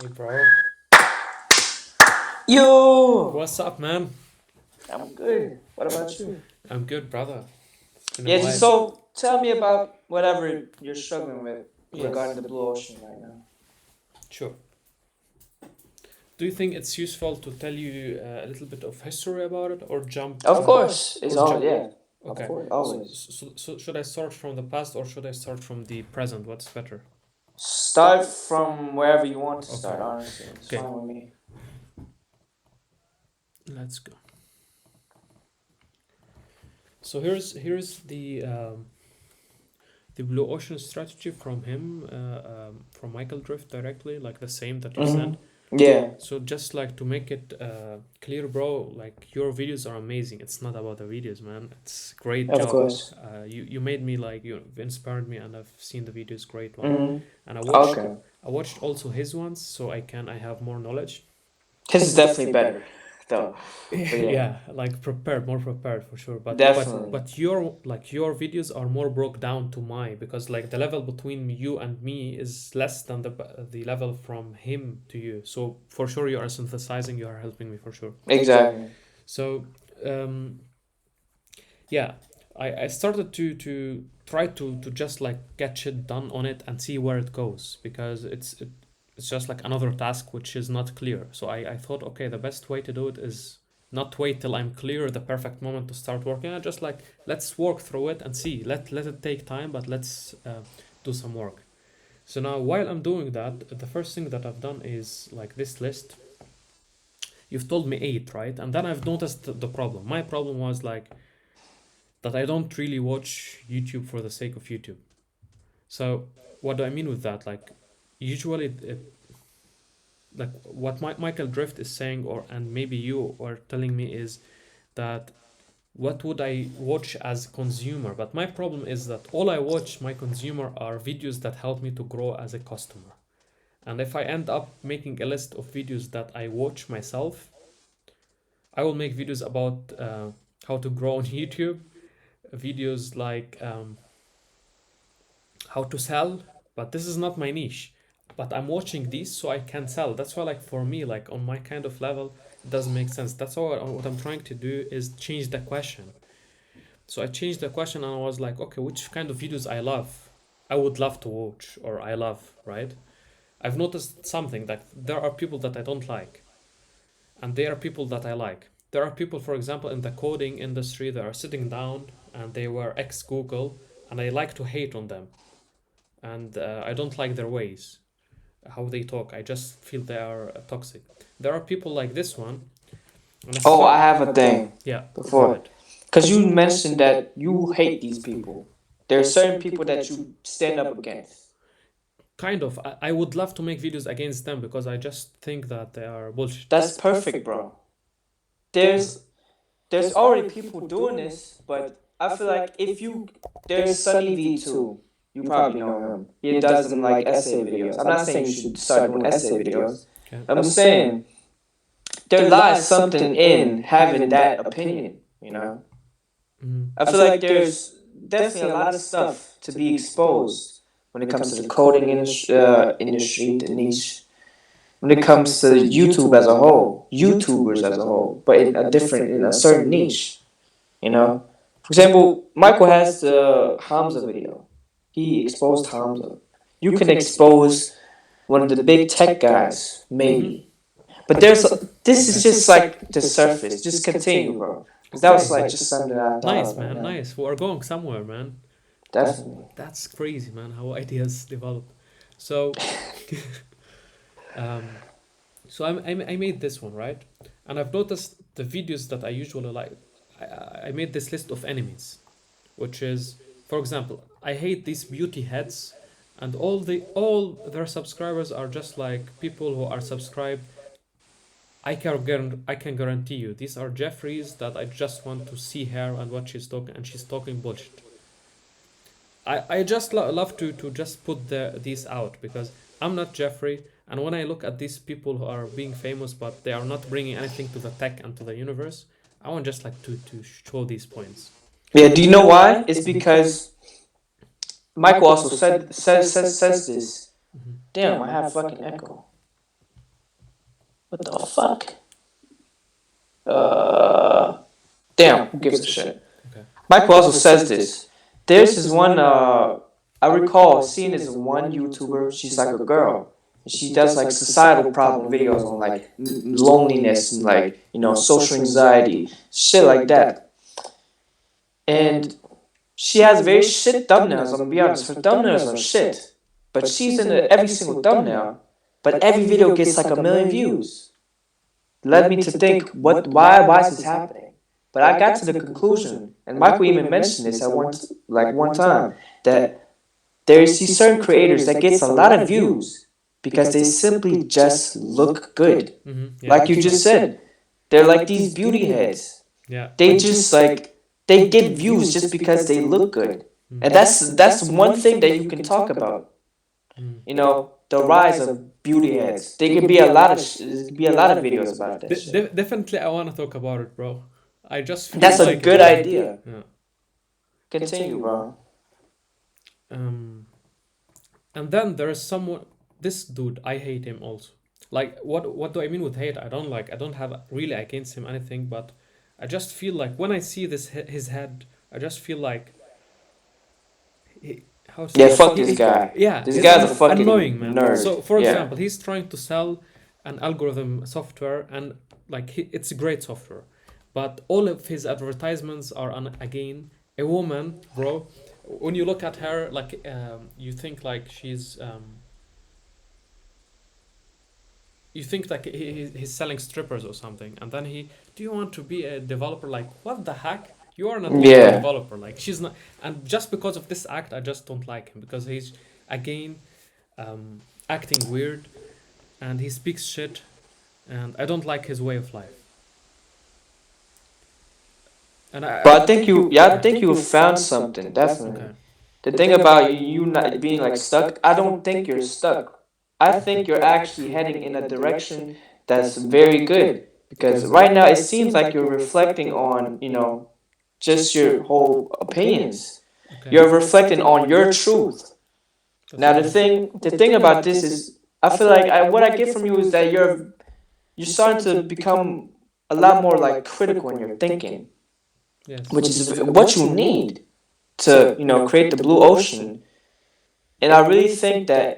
Hey, bro. Yo, What's up, man? I'm good. What about you? I'm good, brother. It's been a Yeah, just while. so tell me about whatever you're struggling with regarding Yes, the blue ocean right now. sure. Do you think it's useful to tell you a little bit of history about it, or jump, Of course, it's or all jump? yeah. Of Okay. course, So, always. so should I start from the past or should I start from the present? What's better? Start from wherever you want to Okay. start. Honestly, it's Okay. fine with me. Let's go. So here's the blue ocean strategy from him, from Michael Drift directly, like the same that you Mhm. sent. Yeah. So just like to make it clear, bro, like your videos are amazing. It's not about the videos, man. It's great Of job. course. You made me like you inspired me, and I've seen the videos. Great one, Mhm. and Okay. I watched also his ones, so I have more knowledge. His is definitely better, though. But yeah, Yeah, like prepared, more prepared for sure. definitely. But your videos are more broke down to my because like the level between you and me is less than the level from him to you. So for sure you are synthesizing, you are helping me for sure. Exactly. So um, yeah, I started to try to just like get shit done on it and see where it goes because it's just like another task which is not clear. So I thought, okay, the best way to do it is not wait till I'm clear, the perfect moment to start working. I just like let's work through it and see. Let it take time, but let's do some work. So now while I'm doing that, the first thing that I've done is like this list. You've told me eight, right? And then I've noticed the problem. My problem was like that I don't really watch YouTube for the sake of YouTube. So what do I mean with that? Like usually like what Michael Drift is saying or and maybe you are telling me is that what would I watch as consumer? But my problem is that all I watch my consumer are videos that help me to grow as a customer. And if I end up making a list of videos that I watch myself, I will make videos about how to grow on YouTube, videos like how to sell, but this is not my niche. But I'm watching these so I can sell. That's why, like for me, like on my kind of level, it doesn't make sense. That's all. What I'm trying to do is change the question. So I changed the question and I was like, okay, which kind of videos I love, I would love to watch or I love, right? I've noticed something that there are people that I don't like, and there are people that I like. There are people, for example, in the coding industry that are sitting down and they were ex Google, and I like to hate on them and I don't like their ways, how they talk. I just feel they are toxic. There are people like this one, and I Oh, start. I have a thing Yeah, go before. ahead. Because you mentioned that you hate these people. There are certain people that you stand up against. Kind of. I would love to make videos against them because I just think that they are bullshit. That's perfect, bro. There's there's already people doing this, but I feel like if you there's Sunny V2, you probably know him. He does them like essay videos. I'm not saying you should start doing essay videos. Okay. I'm saying there lies something in having that opinion, you know? Mm. I feel like there's definitely a lot of stuff to be exposed when it comes to the coding industry, the niche, when it comes to YouTube as a whole, YouTubers as a whole, but in a certain niche, you know. For example, Michael has the Hamza video. He exposed Hamza. You can expose one of the big tech guys, Mm-hmm. maybe. But there's this is Okay. just like the surface. Just continue, bro. Because that was Okay. like just something that I thought Nice, of right man. now. Nice. We are going somewhere, man. Definitely. That's crazy, man. How ideas develop. So, um, so I made this one right, and I've noticed the videos that I usually like. I made this list of enemies, which is, for example, I hate these beauty heads, and all their subscribers are just like people who are subscribed. I can guarantee you these are Jeffries that I just want to see her and what she's talking, and she's talking bullshit. I just love to just put these out because I'm not Jeffrey, and when I look at these people who are being famous but they are not bringing anything to the tech and to the universe, I want just like to show these points. Yeah, do you know why? It's because Michael also says this. Mhm. Damn, I have fucking echo. What the fuck? Uh, damn, who gives a shit? Okay. Michael also says this. There's this one. I recall seeing this one YouTuber. She's like a girl. She does like societal problem videos on like loneliness and like social anxiety, shit like that. And she has very shit thumbnails. I'm gonna be honest. Her thumbnails are shit, but she's in every single thumbnail. But every video gets like 1 million views. Led me to think, why is this happening? But I got to the conclusion, and Michael even mentioned this at one time, that there's these certain creators that gets a lot of views because they simply just look good. Yeah. Like you just said, they're like these beauty heads. Yeah. They just like they get views just because they look good, and that's one thing that you can talk about. The rise of beauty heads. There could be a lot of there could be a lot of videos about that shit. Definitely, I want to talk about it, bro. I just feel That's a like good idea. yeah. Continue, bro. Um, and then there is someone. This dude, I hate him also. Like, what do I mean with hate? I don't like. I don't have really against him anything, but I just feel like when I see his head, I just feel like how to Yeah, say fuck this guy. yeah, This he's guy's a fucking annoying, man. nerd. So for Yeah. example, he's trying to sell an algorithm software, and like it's a great software, but all of his advertisements are on, again, a woman, bro. When you look at her, like you think like you think like he's selling strippers or something, and then do you want to be a developer? Like, what the heck? You are not even a Yeah. developer. Like, she's not. And just because of this act, I just don't like him, because he's again acting weird, and he speaks shit, and I don't like his way of life. And But I think I think you found something definitely. okay. The thing about you not being like stuck, I don't think you're stuck. I think you're actually heading in a direction that's very good because right now it seems like you're reflecting on, just your whole opinions. Okay. You're reflecting on your truth. Now the thing about this is I feel like what I get from you is that you're starting to become a lot more like critical in your thinking, Yes. which is what you need to create the blue ocean. And I really think that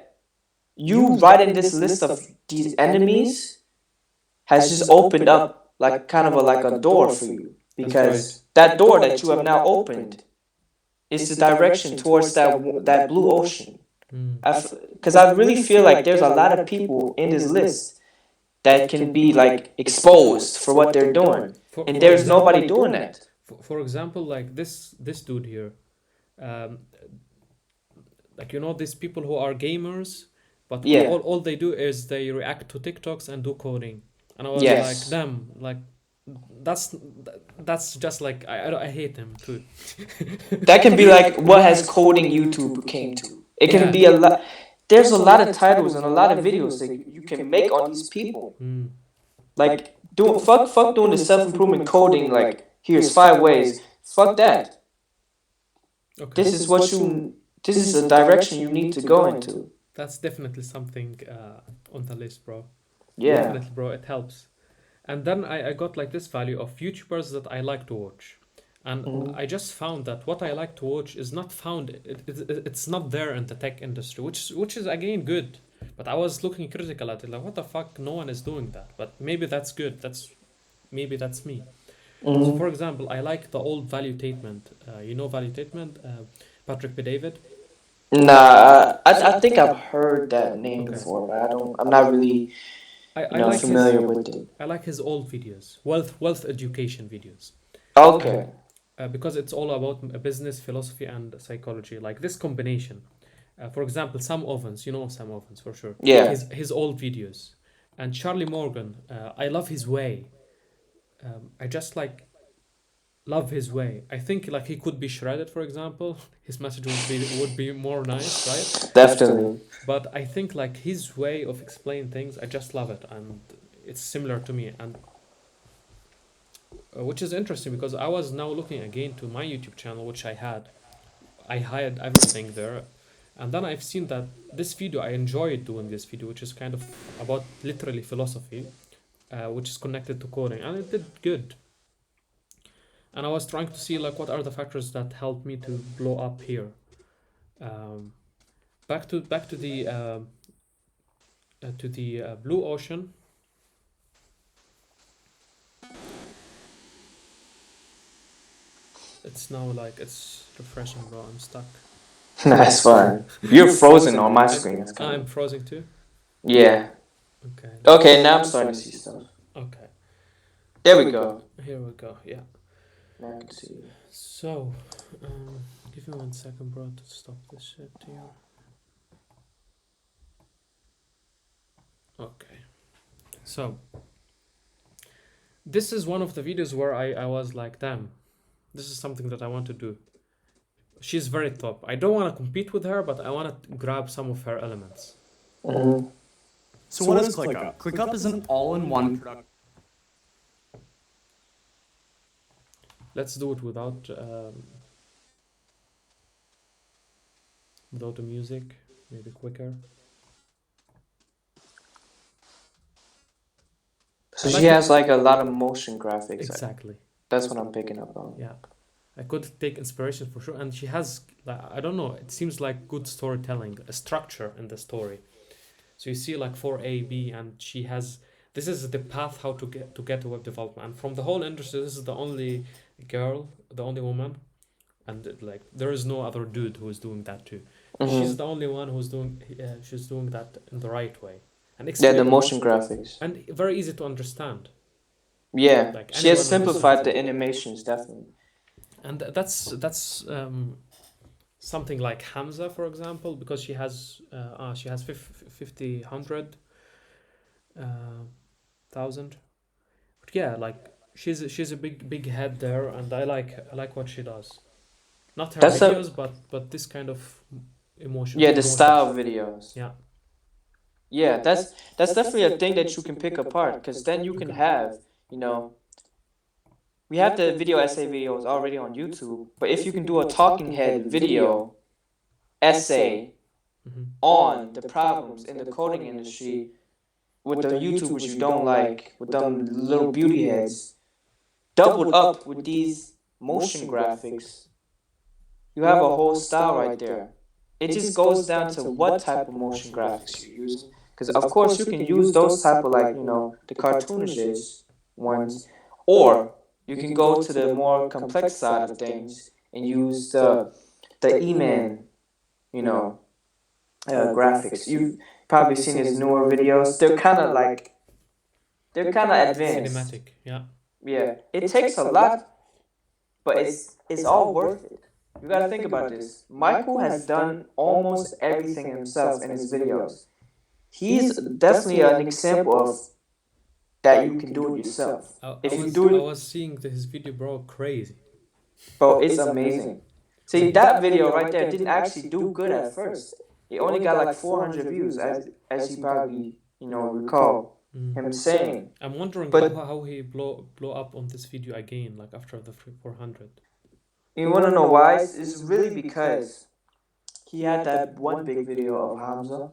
you writing this list of these enemies has just opened up like kind of like a door for you, That's right. because that door that you have now opened is the direction towards that blue ocean. Mm. Because I really feel like there's a lot of people in this list that can be like exposed for what they're doing, and there's nobody doing that. For example, like this dude here, um, like these people who are gamers, but Yeah. all they do is they react to TikToks and do coding, and I was Yes. like, damn, like that's that's just like I hate him too. That can be like what has coding YouTube came to. It can Yeah. be a lot. There's a lot of titles and a lot of videos that you can make on these people. Mm. Like fuck doing the self improvement coding. Like here's 5 ways. Fuck that. Okay. This is a direction you need to go into. That's definitely something on the list, bro. Yeah. Definitely, bro. It helps. And then I got like this value of YouTubers that I like to watch. And Mhm. I just found that what I like to watch is not found. It's not there in the tech industry, which is again good. But I was looking critical at it, like what the fuck, no one is doing that. But maybe that's good. Maybe that's me. So for example, I like the old Value Tatement. Value Tatement, Patrick B. David. Nah, I think I've heard that name Okay. before, but I'm not really I like familiar with it. I like his old videos, wealth education videos. Okay. Because it's all about business, philosophy, and psychology. Like this combination. For example, Sam Ovens. You know Sam Ovens for sure. Yeah. His old videos, and Charlie Morgan. I love his way. I just like love his way. I think like he could be shredded, for example. His message would be more nice, right? Definitely. But I think like his way of explaining things, I just love it, and it's similar to me, and which is interesting because I was now looking again to my YouTube channel, which I had everything there, and then I've seen that this video I enjoyed doing this video, which is kind of about literally philosophy, which is connected to coding, and it did good. And I was trying to see like what are the factors that helped me to blow up here. Um, back to the blue ocean. It's now like it's refreshing, bro. I'm stuck. That's fine. You're frozen on my screen. That's kind I'm of frozen too. yeah. Okay. Okay, now I'm starting to see stuff. Okay. There we go. Here we go. Yeah. Now I can see. So, give me 1 second, bro, to stop this shit here. Okay. So, this is one of the videos where I was like, damn, this is something that I want to do. She's very top. I don't want to compete with her, but I want to grab some of her elements. Mm-hmm. So what is ClickUp? ClickUp is an all-in-one production. Let's do it without the music, maybe quicker. So she has like a lot of motion graphics. Exactly. That's what I'm picking up on. Yeah. I could take inspiration for sure, and she has, I don't know, it seems like good storytelling, a structure in the story. So you see like 4A, B, and she has, this is the path how to get to web development. And from the whole industry, this is the only girl, the only woman, and like there is no other dude who is doing that too. Mm-hmm. She's the only one who's doing, she's doing that in the right way. And yeah, the motion graphics. And very easy to understand. Yeah, like she has simplified the animations, definitely. And that's something like Hamza, for example, because she has 50, 100 thousand. But yeah, like she's a big head there, and I like what she does. Not her videos, but this kind of emotion. Yeah, the style videos. Yeah. Yeah, that's definitely a thing that you can pick apart, because then you can have, you know, we have the video essay videos already on YouTube, but if you can do a talking head video essay on the problems in the coding industry with the YouTubers you don't like, with them little beauty heads, doubled up with these motion graphics, you have a whole style right there. It just goes down to what type of motion graphics you're using. Because of course you can use those type of, like, you know, the cartoonish ones, or you can go to the more complex side of things and use the E-Man, you know, graphics. You've probably seen his newer videos. They're kind of advanced. Cinematic, yeah. Yeah, it takes a lot, but it's all worth it. You gotta think about this. Michael has done almost everything himself in his videos. He's definitely an example of that you can do it yourself. I was seeing his video, bro, crazy. Bro, it's amazing. See, that video right there didn't actually do good at first. It only got like 400 views, as you probably, you know, recall him saying. I'm wondering how he blow up on this video again, like after the 400. You want to know why? It's really because he had that one big video of Hamza,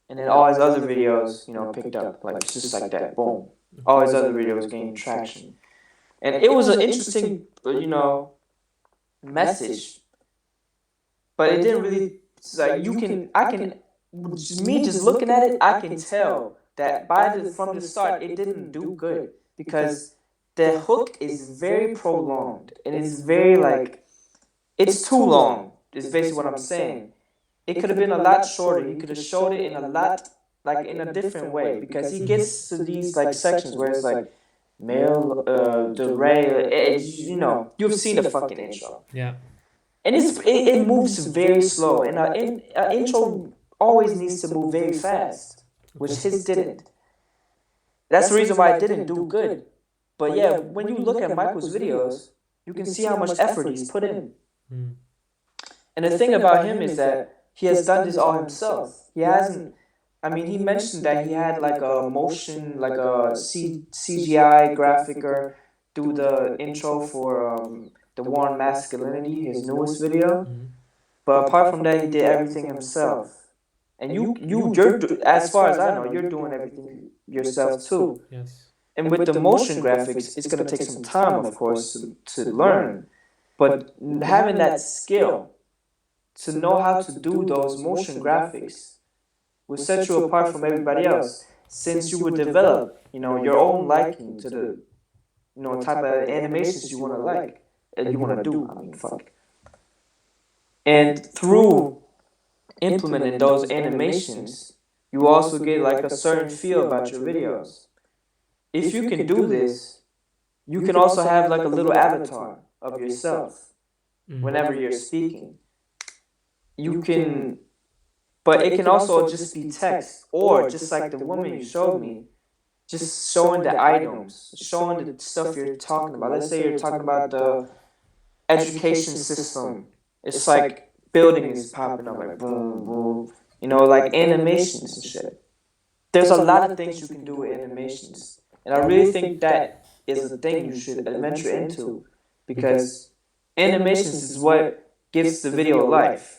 and then all his other videos, you know, picked up, like just like that, boom. All his other videos gained traction, and it was an interesting, you know, message. But it didn't really, like, just looking at it, I can tell that from the start it didn't do good, because the hook is very prolonged, and it's very, like, it's too long, is basically what I'm saying. It could have been a lot shorter. He could have showed it in a lot, like, in a different way, because he gets to these, like, sections where it's like male, the ray, you know, you've seen the fucking intro. Yeah. And it moves very slow, and an intro always needs to move very fast, which his didn't. That's the reason why it didn't do good. But yeah, when you look at Michael's videos, you can see how much effort he's put in. And the thing about him is that he has done this all himself. He hasn't, I mean, he mentioned that he had like a motion, like a CGI graphicer do the intro for the War on Masculinity, his newest video. But apart from that, he did everything himself. And you're as far as I know, you're doing everything yourself too. Yes. And with the motion graphics, it's gonna take some time, of course, to learn. But having that skill to know how to do those motion graphics will set you apart from everybody else, since you would develop, your own liking to the, type of animations you want to like, you want to do. I mean, fuck. And through implementing those animations, you also get like a certain feel about your videos. If you can do this, you can also have like a little avatar of yourself whenever you're speaking. You can, but it can also just be text, or just like the woman you showed me, just showing the items, showing the stuff you're talking about. Let's say you're talking about the education system. It's like building is popping up, like boom, boom. Like animations and shit. There's a lot of things you can do with animations, and I really think that is a thing you should venture into, because animations is what gives the video life.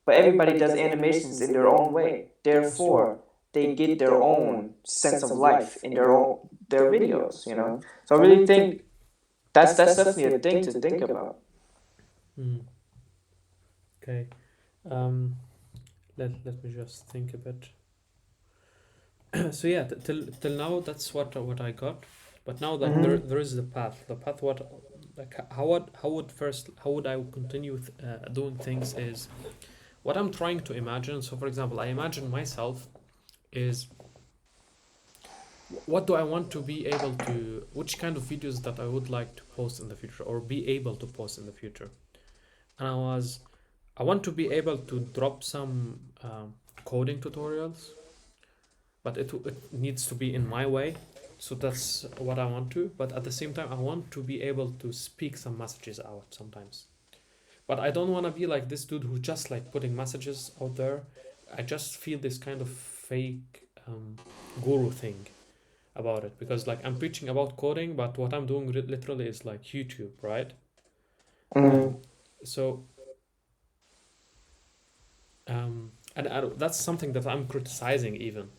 But everybody does animations in their own way. Therefore, they get their own sense of life in their videos. So I really think that's definitely a thing to think about. Okay. Let me just think a bit. So yeah, till now that's what I got. But now that there is the path. The path, what, like, how would I continue with, doing things is what I'm trying to imagine. So for example, I imagine myself is, what do I want to be able to, which kind of videos that I would like to post in the future, or be able to post in the future. And I want to be able to drop some coding tutorials, but it needs to be in my way. So that's what I want to. But at the same time, I want to be able to speak some messages out sometimes. But I don't want to be like this dude who just like putting messages out there. I just feel this kind of fake guru thing about it, because like I'm preaching about coding, but what I'm doing literally is like YouTube, right? So and that's something that I'm criticizing even.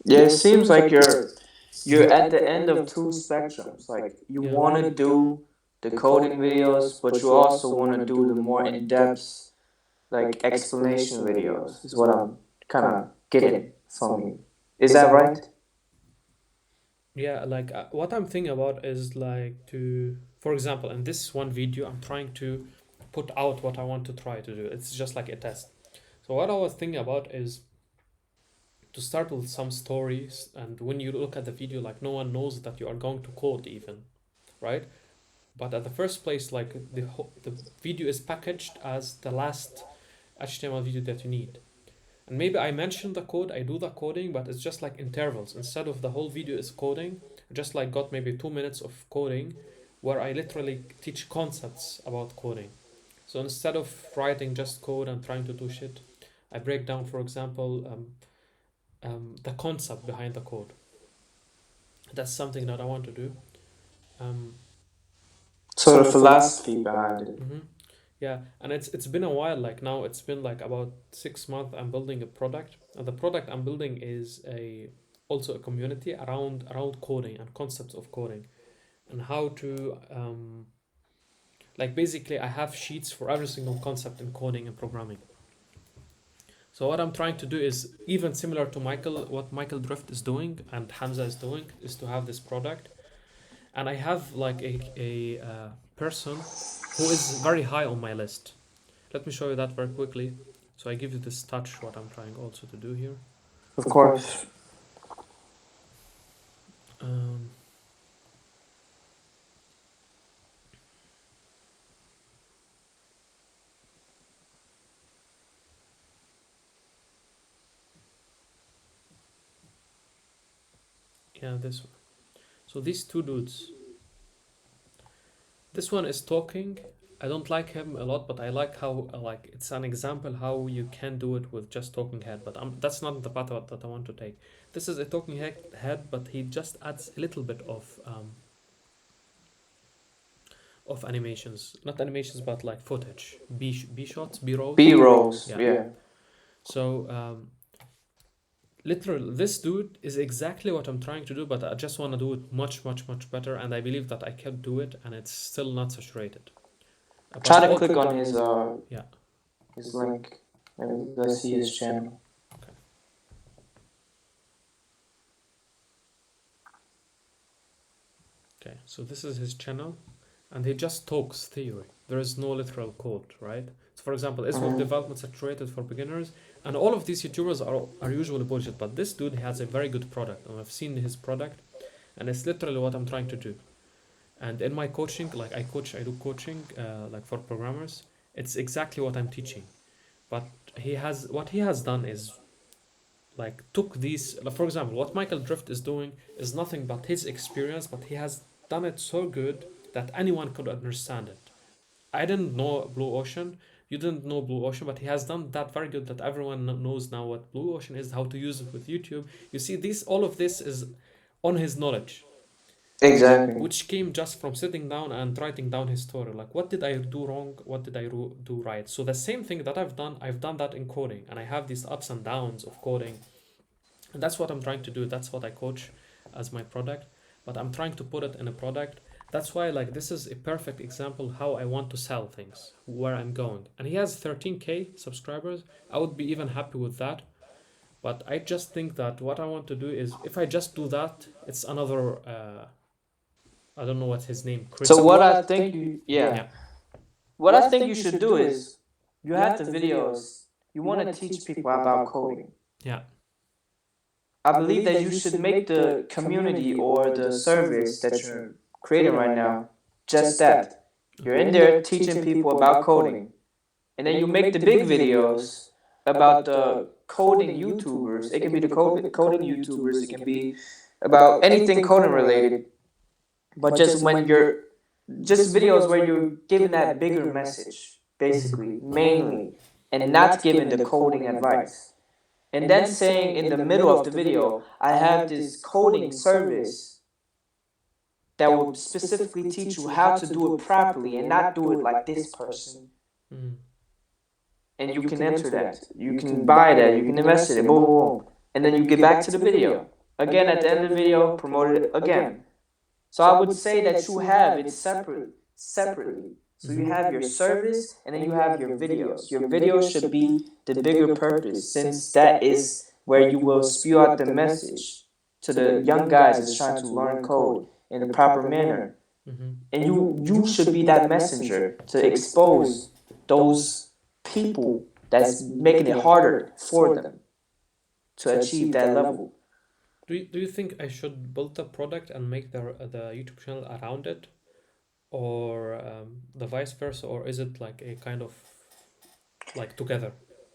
Yeah, it seems like you're at the end of two spectrums. Like you Yeah. want to do the coding videos, but you also want to do the more in depth, like explanation videos. Is what I'm kind of getting from you. Is that right? Yeah, like what I'm thinking about is like to, for example, in this one video, I'm trying to put out what I want to try to do. It's just like a test. So what I was thinking about is to start with some stories, and when you look at the video, like no one knows that you are going to code even, right? But at the first place, like the video is packaged as the last HTML video that you need. And maybe I mention the code, I do the coding, but it's just like intervals. Instead of the whole video is coding, I just like got maybe 2 minutes of coding where I literally teach concepts about coding. So instead of writing just code and trying to do shit, I break down, for example, the concept behind the code. That's something that I want to do. So the philosophy behind it. Yeah, and it's been a while. Like now, it's been like about 6 months. I'm building a product, and the product I'm building is also a community around coding and concepts of coding, and how to like basically I have sheets for every single concept in coding and programming. So what I'm trying to do is even similar to what Michael Drift is doing and Hamza is doing, is to have this product, and I have like a person who is very high on my list. Let me show you that very quickly. So I give you this touch, what I'm trying also to do here. Of course. Yeah, this one. So these two dudes. This one is talking. I don't like him a lot, but I like how like it's an example how you can do it with just talking head. But that's not the path that I want to take. This is a talking head, but he just adds a little bit of animations, not animations, but like footage, B shots, B rolls. B rolls. Yeah. Yeah. So literally, this dude is exactly what I'm trying to do, but I just want to do it much, much, much better, and I believe that I can do it, and it's still not saturated. Try But to click on his yeah. his link. Maybe let's see his channel. Okay. Okay, so this is his channel, and he just talks theory. There is no literal code, right? So, for example, is web development saturated for beginners? And all of these YouTubers are usually bullshit, but this dude has a very good product, and I've seen his product, and it's literally what I'm trying to do. And in my coaching, like I do coaching, like for programmers. It's exactly what I'm teaching. But what he has done is like took these, like, for example, what Michael Drift is doing is nothing but his experience, but he has done it so good that anyone could understand it. I didn't know Blue Ocean. You didn't know Blue Ocean, but he has done that very good that everyone knows now what Blue Ocean is, how to use it with YouTube. You see, all of this is on his knowledge, Exactly. which came just from sitting down and writing down his story. Like, what did I do wrong? What did I do right? So the same thing that I've done that in coding, and I have these ups and downs of coding, and that's what I'm trying to do. That's what I coach as my product, but I'm trying to put it in a product. That's why, like, this is a perfect example how I want to sell things, where I'm going. And he has 13K subscribers. I would be even happy with that. But I just think that what I want to do is, if I just do that, it's another I don't know what's his name, Chris. So what I think Yeah. what I think you should do is you have the videos. You want to teach people about coding. Yeah. I believe that you should make the community or the service that you're creating right now just that. You're in there teaching people about coding. And then you make the big videos about the coding YouTubers. It can be the coding YouTubers, it can be about anything coding related. But just videos where you're giving that bigger message, basically, mainly, and not giving the coding advice. And then saying in the middle of the video, I have this coding service that will specifically teach you how to do it properly and not do it like this person. And you can enter that. You can buy that. You can invest in it. Boom, boom, boom. And then you get back to the video. Again, at the end of the video, promote it again. So I would say that you have it separately. So you have your service and then you have your videos. Your videos should be the bigger purpose, since that is where you will spew out the message to the young guys that's trying to learn code in the proper manner. And you should be that messenger to expose those people that's making it harder for them to achieve that level. Do you think I should build a product and make the YouTube channel around it, or the vice versa, or is it like a kind of like together,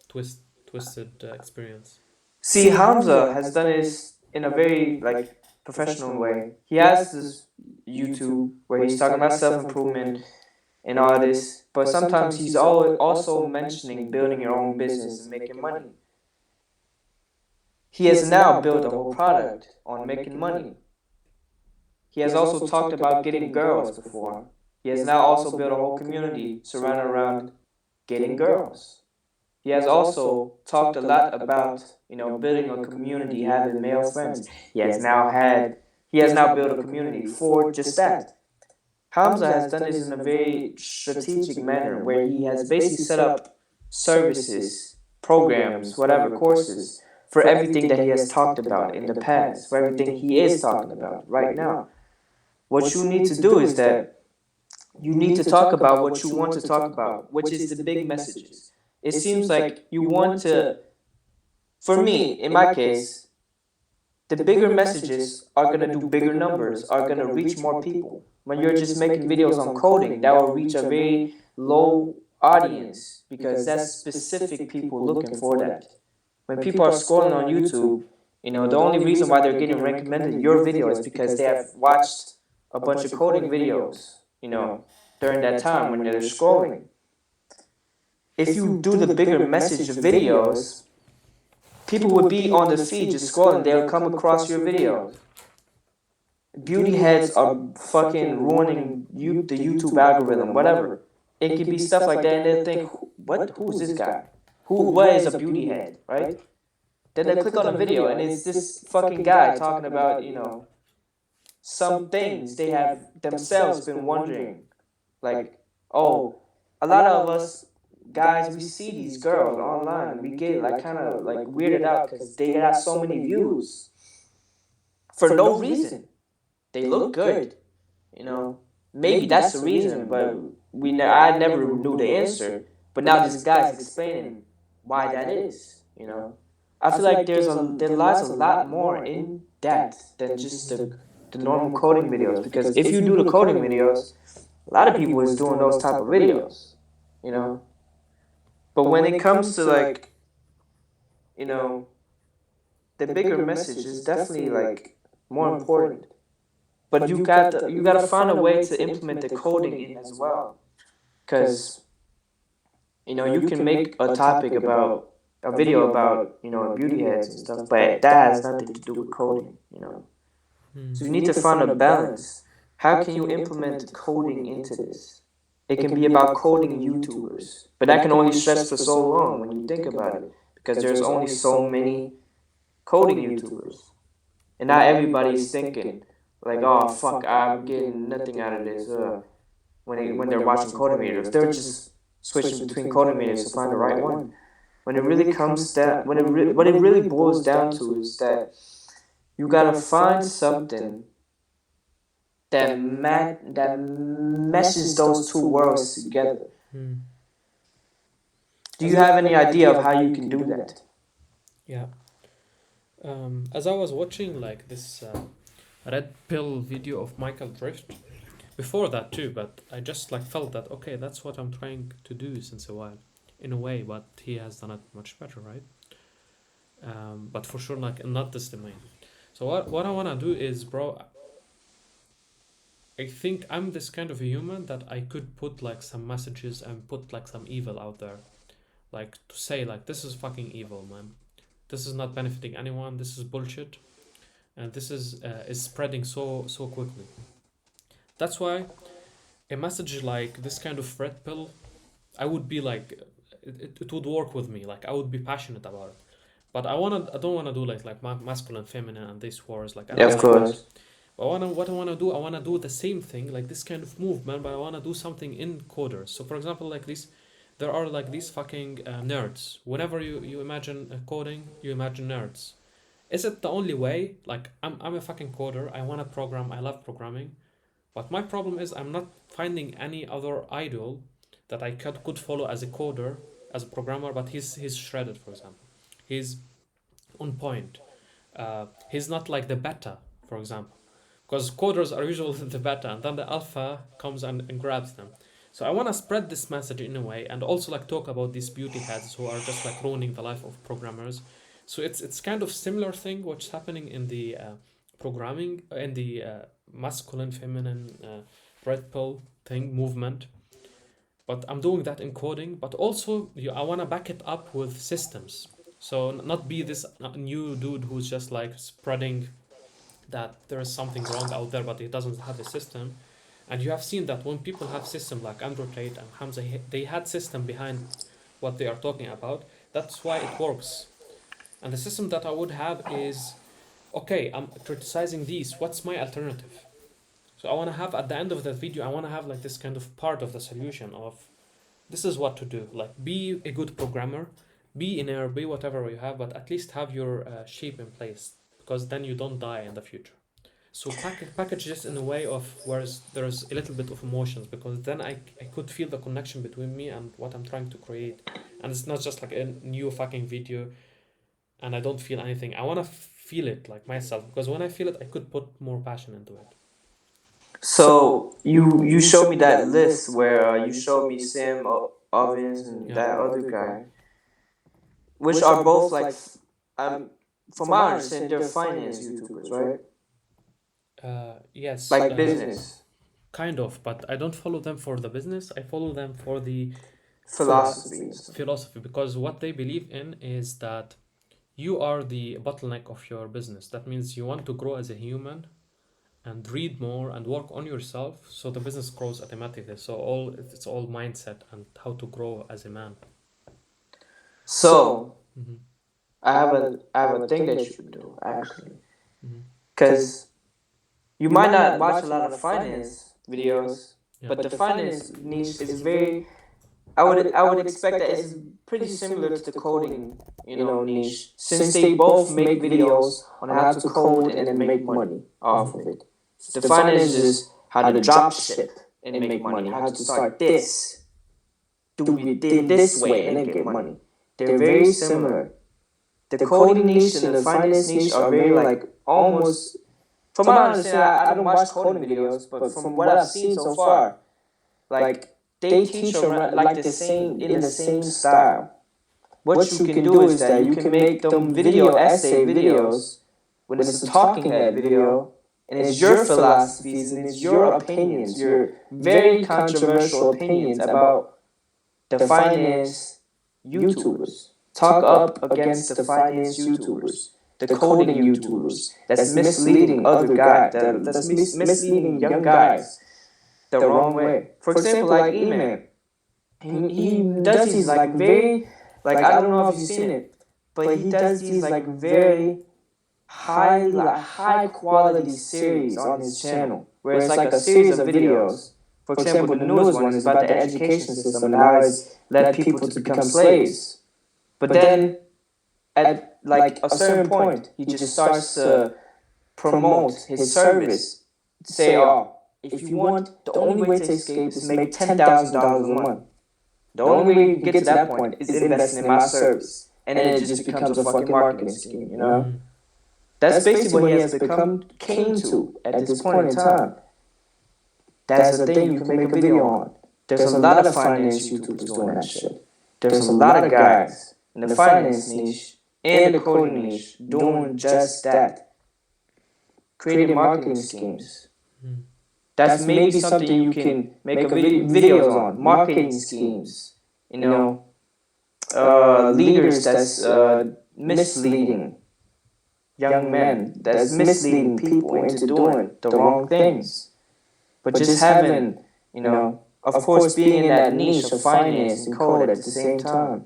twisted experience? See, Hamza has done this in a very like professional way. He has this YouTube where he's talking about self-improvement and all this, but sometimes he's also mentioning building your own business and making money. He has now built a whole product on making money. He has also talked about getting girls before. He has now also built a whole community surrounded around getting girls. He has also talked a lot about, building a community, having male friends. He has now built a community for just that. Hamza has done this in a very strategic manner where he has basically set up services, programs, whatever, courses for everything that he has talked about in the past, for everything he is talking about right now. What you need to do is that you need to talk about what you want to talk about, which is the big messages. It seems like you want to, for me, in my case, the bigger messages are going to do bigger numbers, are going to reach more people. When you're just making videos on coding, that will reach a very low audience because that's specific people looking for that. When people are scrolling on YouTube, the only reason why they're getting recommended your video is because they have watched a bunch of coding videos, during that time when they're scrolling. If you do the bigger message of videos, people would be on the feed just scrolling. They'll come across your videos. Beauty heads are fucking ruining the YouTube algorithm, whatever. It could be stuff like that, and they'll think, "What? Who's this guy? what is a beauty head, right? Then they click on a video and it's this fucking guy talking about, some things they have themselves been wondering. Like, oh, a lot of us guys, we see these girls online and we get like kind of like weirded out because they got so many views for no reason. They look good, you know. Maybe that's the reason, but I never knew the answer. But now this guy's explaining why that is, you know. I feel like there lies a lot more in that than just the normal coding videos. Because if you do the coding videos, a lot of people is doing those type of videos, you know. But when it comes to like, you know, the bigger message is definitely like more important. But you gotta find a way to implement the coding in as well, because you can make a topic about a video about beauty heads and stuff, but that has nothing to do with coding. So you need to find a balance. How can you implement coding into this? It can be about coding YouTubers, but that can only stretch for so long when you think about it, because there's only so many coding YouTubers, and not everybody's thinking like, oh fuck, I'm getting nothing out of this. When they're watching coding videos, they're just switching between coding videos to find the right one. When it really comes down, what it really boils down to is that you gotta find something that meshes those two worlds together. Do you have any idea of how you can do that? Yeah. As I was watching like this red pill video of Michael Drift, before that too, but I just like felt that okay, that's what I'm trying to do since a while, in a way, but he has done it much better, right? But for sure, like not this domain. So what I wanna do is, bro, I think I'm this kind of a human that I could put like some messages and put like some evil out there, like to say like this is fucking evil, man. This is not benefiting anyone. This is bullshit, and this is spreading so quickly. That's why a message like this kind of red pill, I would be like, it would work with me. Like I would be passionate about it. But I don't wanna do like masculine, feminine, and these wars. Like I Yeah, don't of wanna do that. course. But what I wanna do, I wanna do the same thing, like this kind of movement, but I wanna do something in coders. So for example, like this, there are like these fucking nerds. Whenever you imagine coding, you imagine nerds. Is it the only way? Like I'm a fucking coder. I wanna program. I love programming. But my problem is I'm not finding any other idol that I could follow as a coder, as a programmer. But he's shredded, for example. He's on point. He's not like the beta, for example, because coders are usually the beta, and then the alpha comes and grabs them. So I want to spread this message in a way, and also like talk about these beauty heads who are just like ruining the life of programmers. So it's kind of similar thing what's happening in the programming, in the masculine, feminine, red pill thing movement. But I'm doing that in coding. But also, I want to back it up with systems. So not be this new dude who's just like spreading that there is something wrong out there, but it doesn't have a system. And you have seen that when people have system like Andrew Tate and Hamza, they had system behind what they are talking about. That's why it works. And the system that I would have is, okay, I'm criticizing these. What's my alternative? So I want to have at the end of that video, I want to have like this kind of part of the solution of this is what to do. Like be a good programmer, be in air, be whatever you have, but at least have your shape in place, because then you don't die in the future. So package this in a way of where there's a little bit of emotions, because then I could feel the connection between me and what I'm trying to create. And it's not just like a new fucking video and I don't feel anything. I want to feel it like myself, because when I feel it, I could put more passion into it. So you showed me that list where you showed me Sam Ovens and Yeah. that other guy, which are both like, um, from my understanding, they're finance YouTubers, right? Yes. Like business, Kind of, but I don't follow them for the business. I follow them for the philosophy and stuff. philosophy, because what they believe in is that you are the bottleneck of your business. That means you want to grow as a human and read more and work on yourself, so the business grows automatically. So it's all mindset and how to grow as a man. So Mm-hmm. I have a thing that you can do actually, Mm-hmm. because you might not watch a lot of finance videos, Yeah. but the finance niche is very. I would expect that it's pretty similar to the coding, niche, since they both make videos on how to code and then make money off of it. The finance is how to drop ship and make money, how to start this, do it this way and then get money. They're very similar. The coding niche and the finance niche are very like almost. From my understanding, I don't watch coding videos, but from what I've seen so far, like they teach like the same in the same style. What you can do is that you can make them video essay videos when it's a talking head video, and it's your philosophies and it's your opinions, your very controversial opinions about the finance YouTubers. Talk up against the finance YouTubers, the coding YouTubers. That's misleading other guys. That's misleading young guys the wrong way. For example, like E-Man, he does these like very, like, I don't know if you've seen it, but he does these like very high quality series on his channel, where it's like a series of videos. For example, the newest one is about the education system and how it's led people to become slaves. But then at like a certain point, he just starts to promote his service. Say, oh, if you want, the only way to escape is to make $10,000 a month. The only way you can get to that point is investing in my service. And then it just becomes a fucking marketing scheme, you know? Mm-hmm. That's basically what he has came to at this point in time. That's a thing you can make a video on. There's a lot of finance YouTubers doing that shit. There's a lot of guys in the finance niche and the coding niche doing just that. Creating marketing schemes. Mm-hmm. That's maybe something you can make videos on. Marketing schemes. Leaders that's misleading young men, that's misleading people into doing the wrong things. But just having, of course, being in that niche of finance and code at the same time,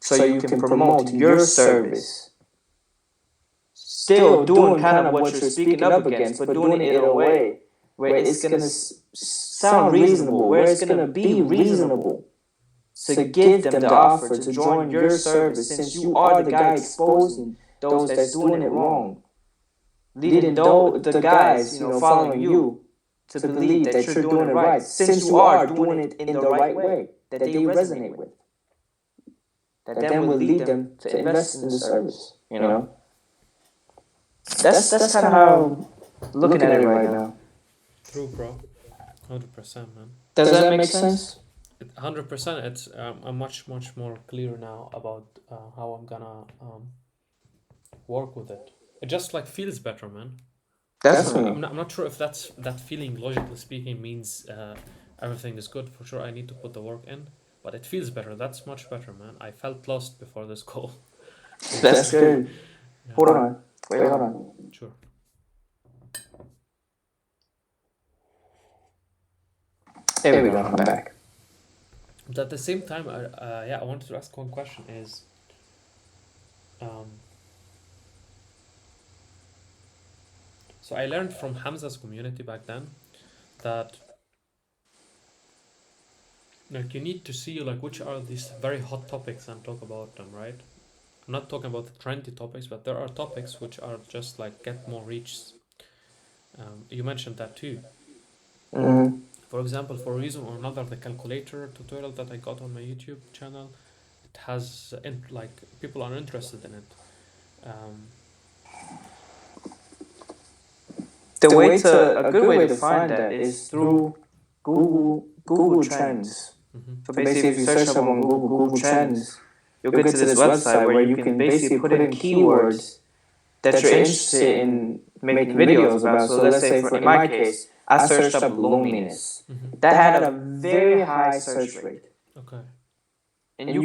so you can promote your service. Still doing kind of what you're speaking up against, but doing it in a way where it's gonna sound reasonable, where it's gonna be reasonable to give them the offer to join your service, since you are the guy exposing those that's doing it wrong, leading the guys, following you to believe that you're doing it right, since you are doing it in the right way that they resonate with, that then will lead them to invest in the service. That's kind of how I'm looking at it right now. True, bro. 100%, man. Does that make sense? 100%. It's I'm much more clear now about how I'm gonna work with it. It just like feels better, man. Definitely. I'm not sure if that feeling, logically speaking, means everything is good. For sure, I need to put the work in, but it feels better. That's much better, man. I felt lost before this call. That's good. Yeah. Hold on. Wait, hold on. Sure. There we go. I'm back. But at the same time, I wanted to ask one question. Is so I learned from Hamza's community back then that like you need to see like which are these very hot topics and talk about them, right? I'm not talking about the trendy topics, but there are topics which are just like get more reach. You mentioned that too. Mm-hmm. For example, for a reason or another, the calculator tutorial that I got on my YouTube channel, it has like people are interested in it. A good way to find that is through Google Trends. Mm-hmm. So basically, if you search up on Google Trends, you'll get to this website where you can basically put in keywords that you're interested in making videos about. So let's say, in my case, I searched up loneliness. Mm-hmm. That had a very high search rate. Okay. And you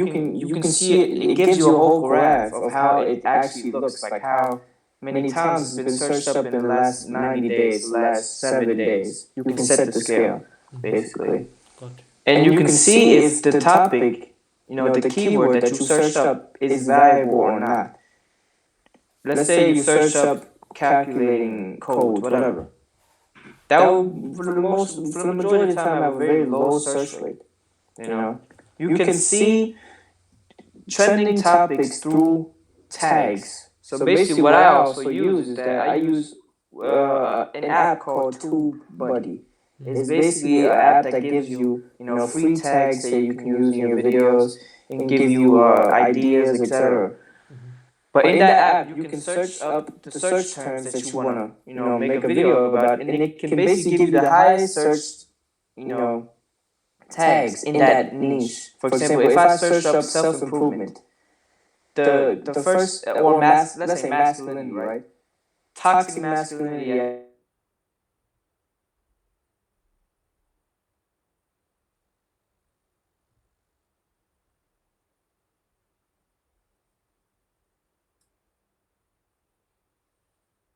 can see it. It gives you a whole graph of how it actually looks, like how many times it's been searched up in the last 90 days, the last 7 days. You can set the scale, basically. Got And you can see if the topic the keyword that you searched up is valuable or not. Let's say you searched up calculating codes, whatever. That will, for the majority of the time, have a very low search rate. You can see trending topics through tags. So basically, what I also use is that I use an app called TubeBuddy. It's basically an app that gives you, free tags that you can use in your videos and give you ideas, etc. But in that app, you can search up the search terms that you wanna, make a video about, and it can basically give you the highest searched, you know, tags in that niche. For example, if I search up self improvement, the first or let's say masculinity, right? Toxic masculinity.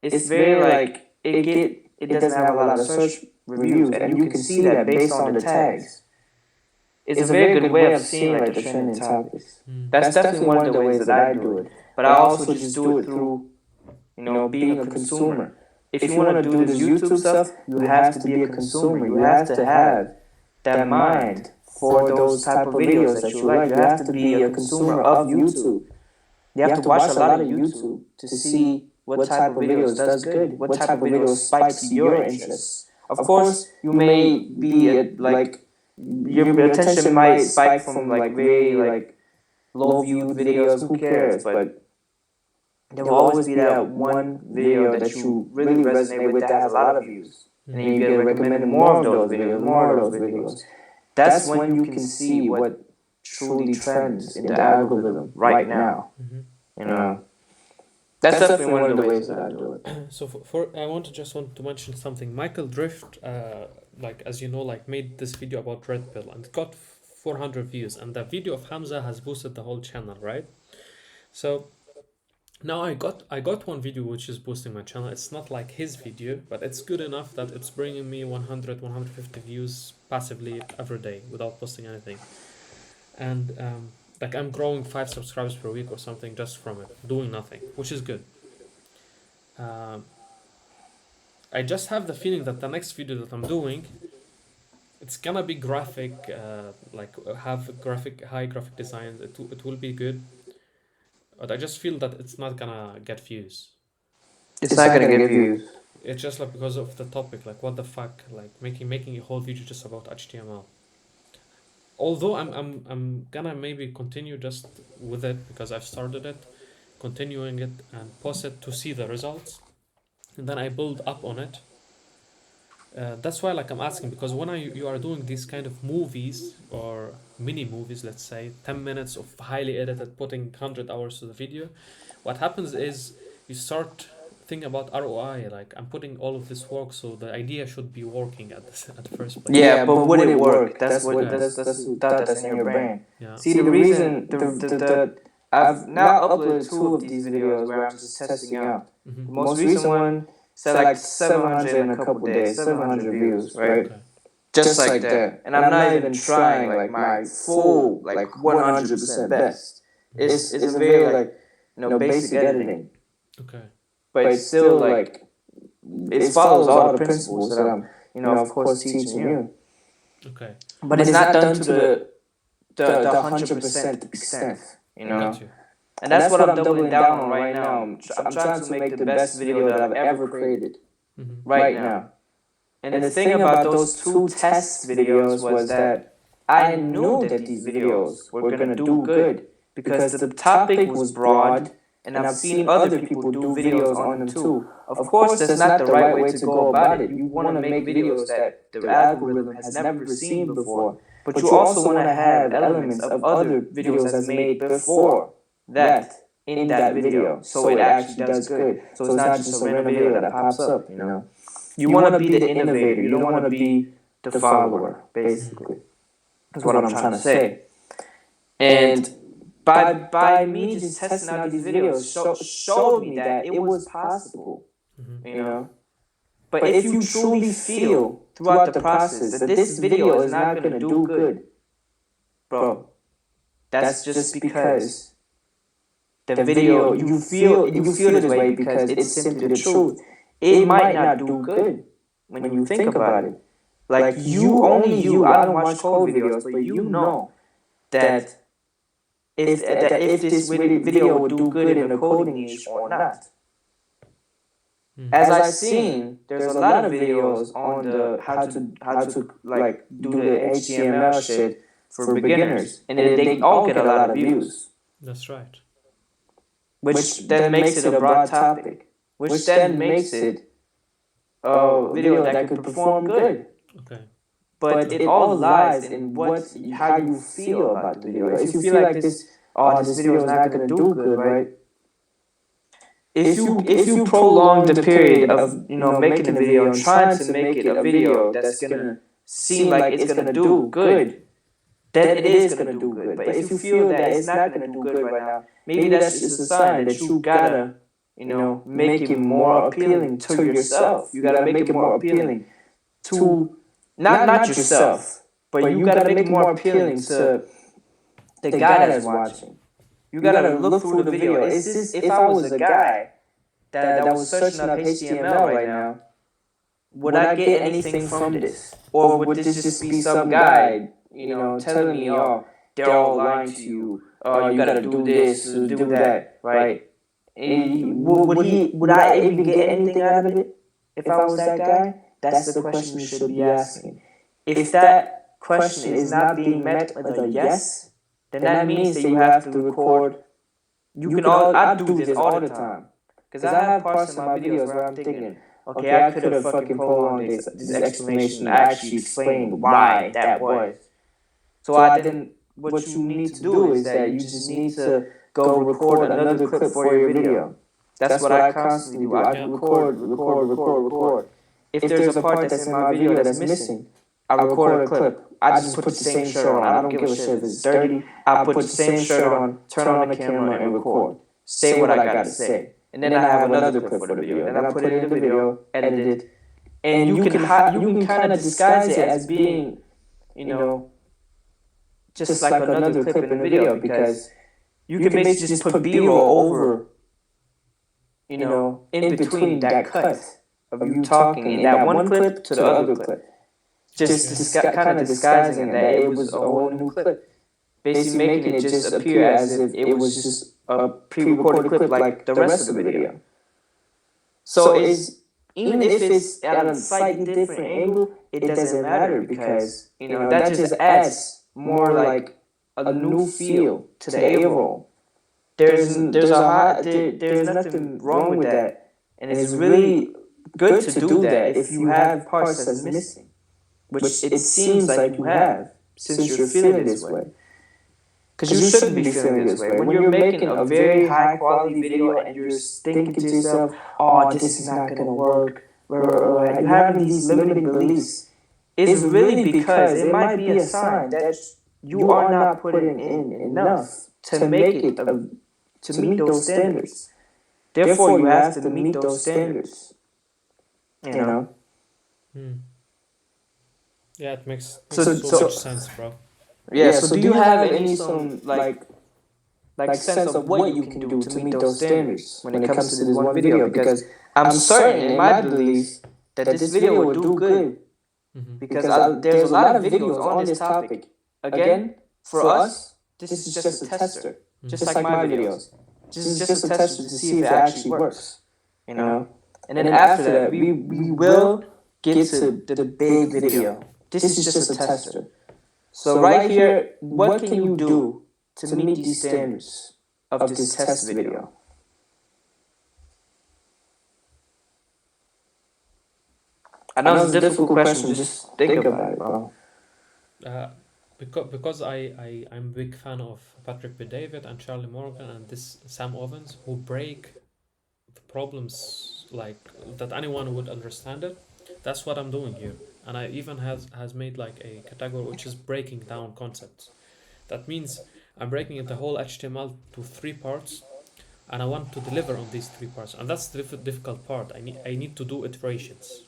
It's very like it doesn't have a lot of search reviews, and you can see that based on the tags. It's a very good way of seeing like the trending topics. That's definitely one of the ways that I do it. But I also just do it through, being a consumer. If you want to do this YouTube stuff, you have to be a consumer. You have to have that mind for those type of videos that you like. You have to be a consumer of YouTube. You have to watch a lot of YouTube to see what type of videos does good, what type of videos spikes your interest. Of course, you may be like your attention might spike from like very like low viewed videos. Who cares? But there will always be that one video that you really resonate with that has a lot of views, and then you get recommended more of those videos, more of those videos. That's when you can see what truly trends in the algorithm right now. You know. That's definitely one of the ways that I do it. So I want to mention something. Michael Drift, like as you know, like made this video about Red Pill and it got 400 views, and the video of Hamza has boosted the whole channel, right? So now I got one video which is boosting my channel. It's not like his video, but it's good enough that it's bringing me 100, 150 views passively every day without posting anything. And like I'm growing 5 subscribers per week or something just from it, doing nothing, which is good. I just have the feeling that the next video that I'm doing, it's gonna be graphic, like have high graphic design. It will be good, but I just feel that it's not gonna get views. It's not gonna get views. It's just like because of the topic, like what the fuck, like making a whole video just about HTML. Although I'm gonna maybe continue just with it because I've started it, continuing it and post it to see the results, and then I build up on it. That's why like I'm asking, because when you are doing these kind of movies or mini movies, let's say 10 minutes of highly edited, putting 100 hours to the video, what happens is you start thinking about ROI. Like I'm putting all of this work, so the idea should be working at the first place. Yeah, but would it work? That's the thought that's in your brain. Yeah. See, the reason the I've now uploaded 2 of these videos where I'm just testing out. Mm-hmm. The most recent one said like 700 in a couple days, 700 views, right? Okay. Just like that. And I'm not even trying like my full, like 100% best. It's a very like, basic editing. Okay. But it's still like, it follows all the principles that I'm, of course, teaching you. Okay. But it's not done to the 100% extent, Got you. And that's what I'm doubling down on right now. I'm trying to make the best video that I've ever created right now. And the thing about those 2 test videos was that I knew that these videos were going to do good because the topic was broad, and I've seen other people do videos on them too. Of course, that's not the right way to go about it. You want to make videos that the algorithm has never seen before, but you also want to have elements of other videos that's made before that in that video, so it actually does good. So it's not just a random video that pops up, You want to be the innovator. You don't want to be the follower, basically. That's what I'm trying to say. And by me just testing out these videos showed me that it was possible, But if you truly feel throughout the process that this video is not going to do good, bro, that's just because the video you feel this way because it's simply the truth. It might not do good when you think about it. Like you, I don't watch code videos, but you know that if this video would do good in the coding niche or not. As I've seen, there's a lot of videos on the how to like do the HTML shit for beginners, and they all get a lot of views, That's right. which then makes it a broad topic, which then makes it a video that could perform good. Okay. But it all lies in how you feel about the video. If you feel like this video is not gonna do good, right? If you prolong the period of making a video and trying to make it a video that's gonna seem like it's gonna do good, then it is gonna do good. But if you feel that it's not gonna do good right now, maybe that's just a sign that you gotta make it more appealing to yourself. You gotta make it more appealing to not yourself, but you gotta make it more appealing to the guy that's watching. You gotta look through the video. Is this, if I was a guy that was searching up HTML right now, would I get anything from this? Or would this just be some guy, telling me, oh, they're all lying to you, you gotta do this, do that, right? And would I even get anything out of it if I was that guy? That's the question you should be asking. If that question is not being met with a yes, then that means that you have to record. I do this all the time. Because I have parts of my videos where I'm thinking, okay, I could have fucking prolonged this explanation to actually explain why that was. So what you need to do is that you just need to go record another clip for your video. That's what I constantly do. I record. If there's a part that's in my video that's missing, I record a clip. I just put the same shirt on. I don't give a shit if it's dirty. I put the same shirt on, turn on the camera, and record. Say what I gotta say. And then I have another clip for the video. Then I put it in the video, edit it, and you can kind of disguise it as being, just like another clip in the video, because you can basically just put B-roll over, in between that cut of you talking in that one clip to the other clip. Just kind of disguising that it was a whole new clip. Basically making it just appear as if it was just a pre-recorded clip like the rest of the video. So even if it's at a slightly different angle, it doesn't matter, because that just adds more like a new feel to the A-roll. There's nothing wrong with that, and it's really good to do that if you have parts that's missing, which it seems like you have, since you're feeling this way. Because you shouldn't be feeling this way. When you're making a very high quality video and you're thinking to yourself, oh, this is not gonna work, you're having these limiting beliefs, it's really because it might be a sign that you are not putting in enough to make it to meet those standards. Therefore, you have to meet those standards. Yeah, it makes so much sense, bro. Yeah, so do you have any some like sense of what you can do to meet those standards when it comes to this one video? Because I'm certain in my belief that this video would do good, because there's a lot of videos on this topic. Again, for us, this is just a tester, just like my videos. This is just a tester to see if it actually works, And then after that, we will get to the big video. This is just a tester. So right here, what can you do to meet these standards of this test video? I know it's a difficult question. Just think about it, bro. Because I'm a big fan of Patrick B. David and Charlie Morgan and this Sam Ovens, who break the problems like that anyone would understand it. That's what I'm doing here. And I even has made like a category which is breaking down concepts. That means I'm breaking it the whole HTML to 3 parts, and I want to deliver on these 3 parts. And that's the difficult part. I need to do iterations.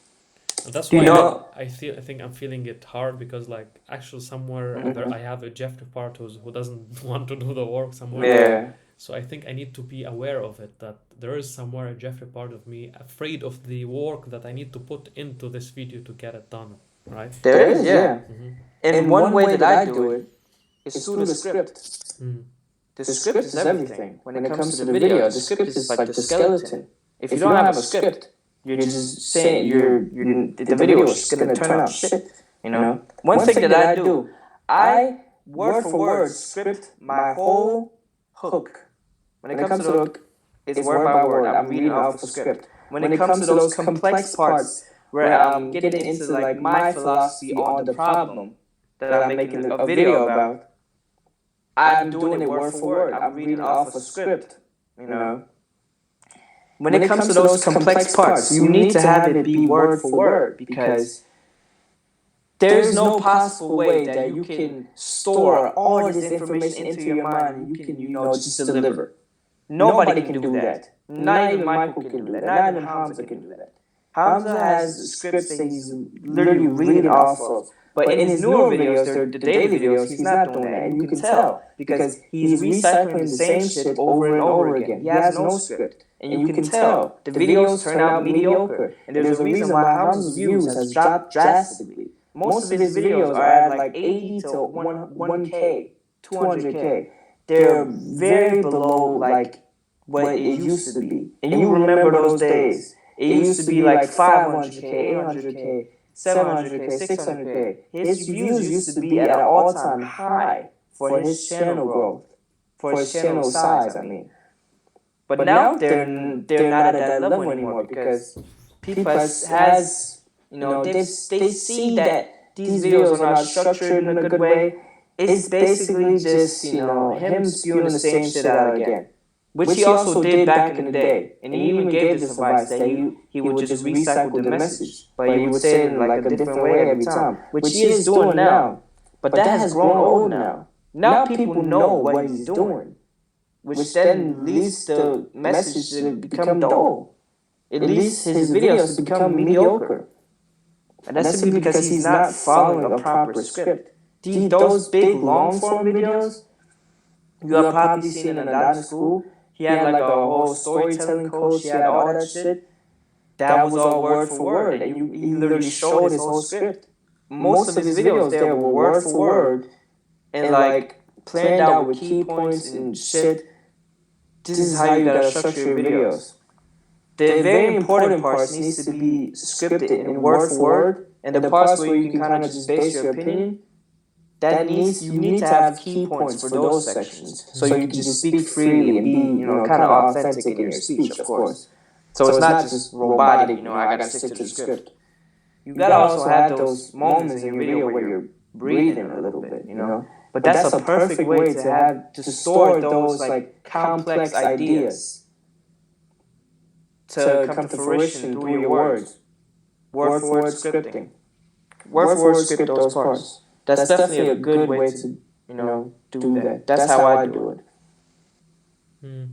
And that's Do you why know? I think I'm feeling it hard because like actually somewhere there I have a Jeffrey part who doesn't want to do the work somewhere. Yeah. So I think I need to be aware of it, that there is somewhere a Jeffrey part of me afraid of the work that I need to put into this video to get it done, right? There is, yeah. Mm-hmm. And one way that I do it is through the script. Mm. The script is everything when it comes to the video. The script is like the skeleton. If you don't have a script, you're just saying the video is just gonna turn out shit. You know. One thing that I do, I word for word script my whole hook. When it comes to the hook, it's word by word. I'm reading off the script. When it comes to those complex parts where I'm getting into like my philosophy on the problem that I'm making a video about, I'm doing it word for word. I'm reading off a script, you know. When it comes to those complex parts, you need to have it be word for word because there's no possible way that you can store all this information into your mind and you can, just deliver. Nobody can do that. Not even Michael can do that. Not even Hamza can do that. Hamza has scripts that he's literally reading off of. But in his newer videos, the daily videos, he's not doing that. And you can tell because he's recycling the same shit over and over again. He has no script. And you can tell the videos turn out mediocre. And there's a reason why Hamza's views has dropped drastically. Most of his videos are at like 80 to 1K, 200K. They're very below like what it used to be. And you remember those days. It used to be like 500K, 800K, 700K, 600K. His views used to be at an all-time high for his channel growth, for his channel size, I mean. But now they're not at that level anymore because people has, they see that these videos are not structured in a good way. It's basically just, him spewing the same shit out again. Which he also did back in the day. And he even gave this advice that he would just recycle the message. But he would say it in like a different way every time. Which he is doing now. But that has grown old now. Now people know what he's doing. Which then leads the message to become dull. It leads his videos to become mediocre. And that's simply because he's not following a proper script. Those big long form videos, you have probably seen in Adana school. He had like a whole storytelling coach. He had all that shit. That was all word for word. And he literally showed his whole script. Most of his videos there were word for word and like planned out with key points and shit. This is how you gotta structure your videos. The very important parts needs to be scripted in word for word, and the parts where you can kind of just base your opinion, you need to have key points for those sections, so you can just speak freely and be, kind of authentic in your speech, of course. So it's not just robotic, I gotta stick to the script. You gotta also have those moments in your video where you're breathing a little bit, But that's a perfect way to store those like complex ideas to come to fruition through your words. Word for word scripting. Word for word script those parts. That's definitely a good way to, do that. That's how I do it. Hmm.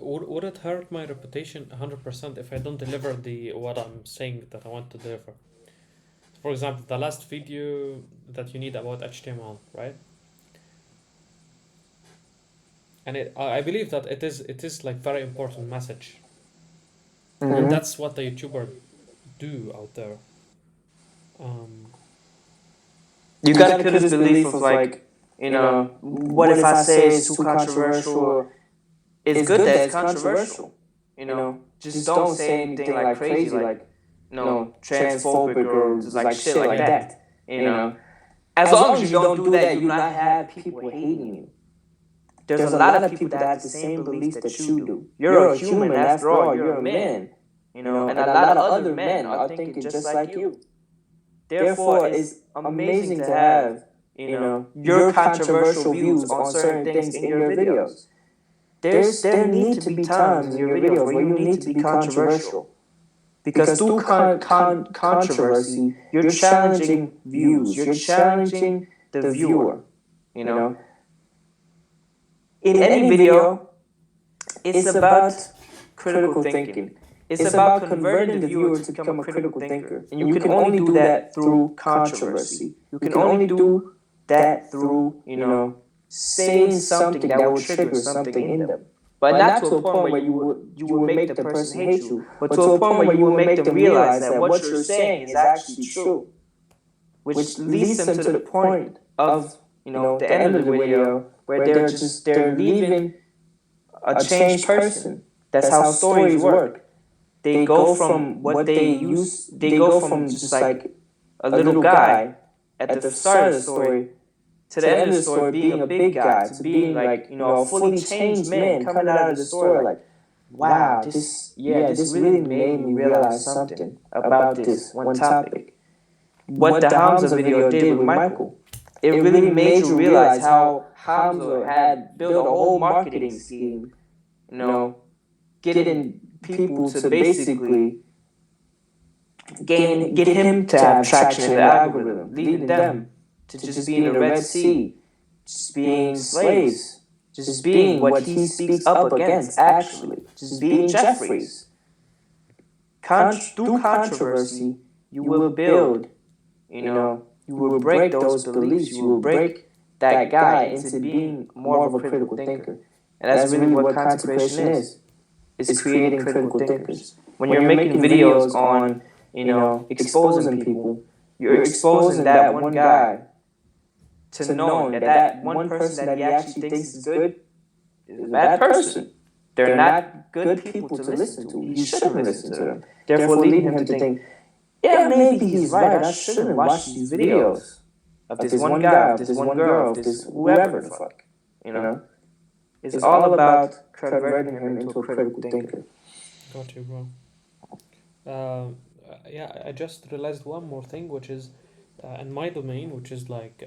Would it hurt my reputation 100% if I don't deliver what I'm saying that I want to deliver? For example, the last video that you need about HTML, right? And I believe that it is like very important message. Mm-hmm. And that's what the YouTuber do out there. You gotta kill this belief of like, what if I say it's too controversial? It's good that it's controversial. Just don't say anything like crazy, like, transphobic or like shit like that. As long as you don't do that, you not have people hating you. There's a lot of people that have the same beliefs that you do. You're a human, after all. You're a man. And a lot of other men are thinking just like you. Therefore, it's amazing to have, your controversial views on certain things in your videos. There need to be times in your videos where you need to be controversial. Because through controversy, you're challenging views. You're challenging the viewer, In any video, it's about critical thinking. It's about converting the viewer to become a critical thinker. And you can only do that through controversy. You can only do that through, saying something that will trigger something in them. But not to a point where you would make the person hate you, but to a point where you will make them realize that what you're saying is actually true. Which leads them to the point of, the end of the video where they're leaving a changed person. That's how stories work. They go from they go from just like a little guy at the start of the story to the end of the story being a big guy, to being like, a fully changed man coming out of the story like, wow, this really made me realize something about this one topic. What the Hamza video did with Michael, it really made you realize how Hamza had built a whole marketing scheme, getting people to basically get him to have traction in the algorithm, leading them to just being the Red Sea, just being slaves, just being what he speaks up against, actually, just being Jeffries. Through controversy, you will build, you will break those beliefs, you will break that guy into being more of a critical thinker. And that's really what content creation is creating critical thinkers. When you're making videos on, exposing people, you're exposing that one guy to knowing that one person that he actually thinks is good is a bad person. They're not good people to listen to. He shouldn't listen to them. Therefore, leading him to think, yeah, maybe he's right. I shouldn't watch these videos of this one guy, of this one girl, of this whoever the fuck. It's all about converting him into a critical thinker. Got you, bro. Yeah, I just realized one more thing, which is in my domain, which is like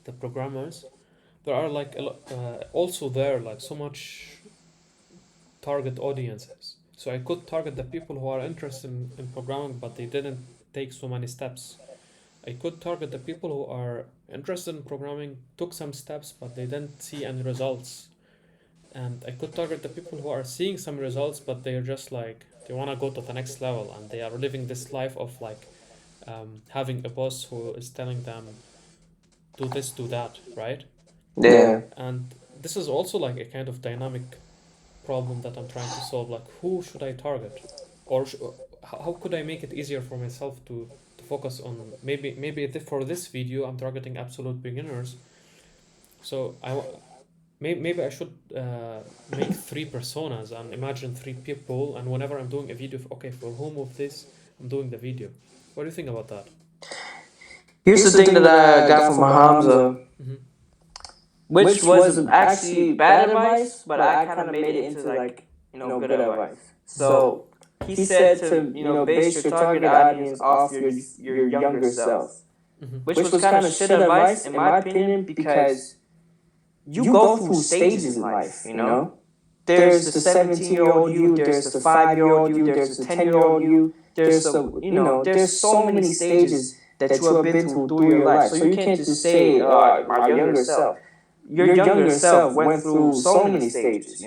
the programmers. There are like also there like so much target audiences. So I could target the people who are interested in programming, but they didn't take so many steps. I could target the people who are interested in programming, took some steps, but they didn't see any results. And I could target the people who are seeing some results, but they're just like, they want to go to the next level, and they are living this life of like having a boss who is telling them, do this, do that, right? Yeah. And this is also like a kind of dynamic problem that I'm trying to solve. Like, who should I target? Or how could I make it easier for myself to focus on maybe for this video I'm targeting absolute beginners. So maybe I should make 3 personas and imagine 3 people, and whenever I'm doing a video, okay, for whom of this I'm doing the video. What do you think about that? Here's the thing that I got from Hamza, Mm-hmm. which was actually bad advice, but I kind of made it into like, good advice. So he said to, base your target audience off your younger self, Mm-hmm. which was kind of shit advice in my opinion, because you go through stages in life. There's the 17-year-old you, there's the 5-year-old you, there's the 10-year-old you, there's there's so many stages that you have been through your life. So you can't just say, my younger self. Your younger self went through so many stages.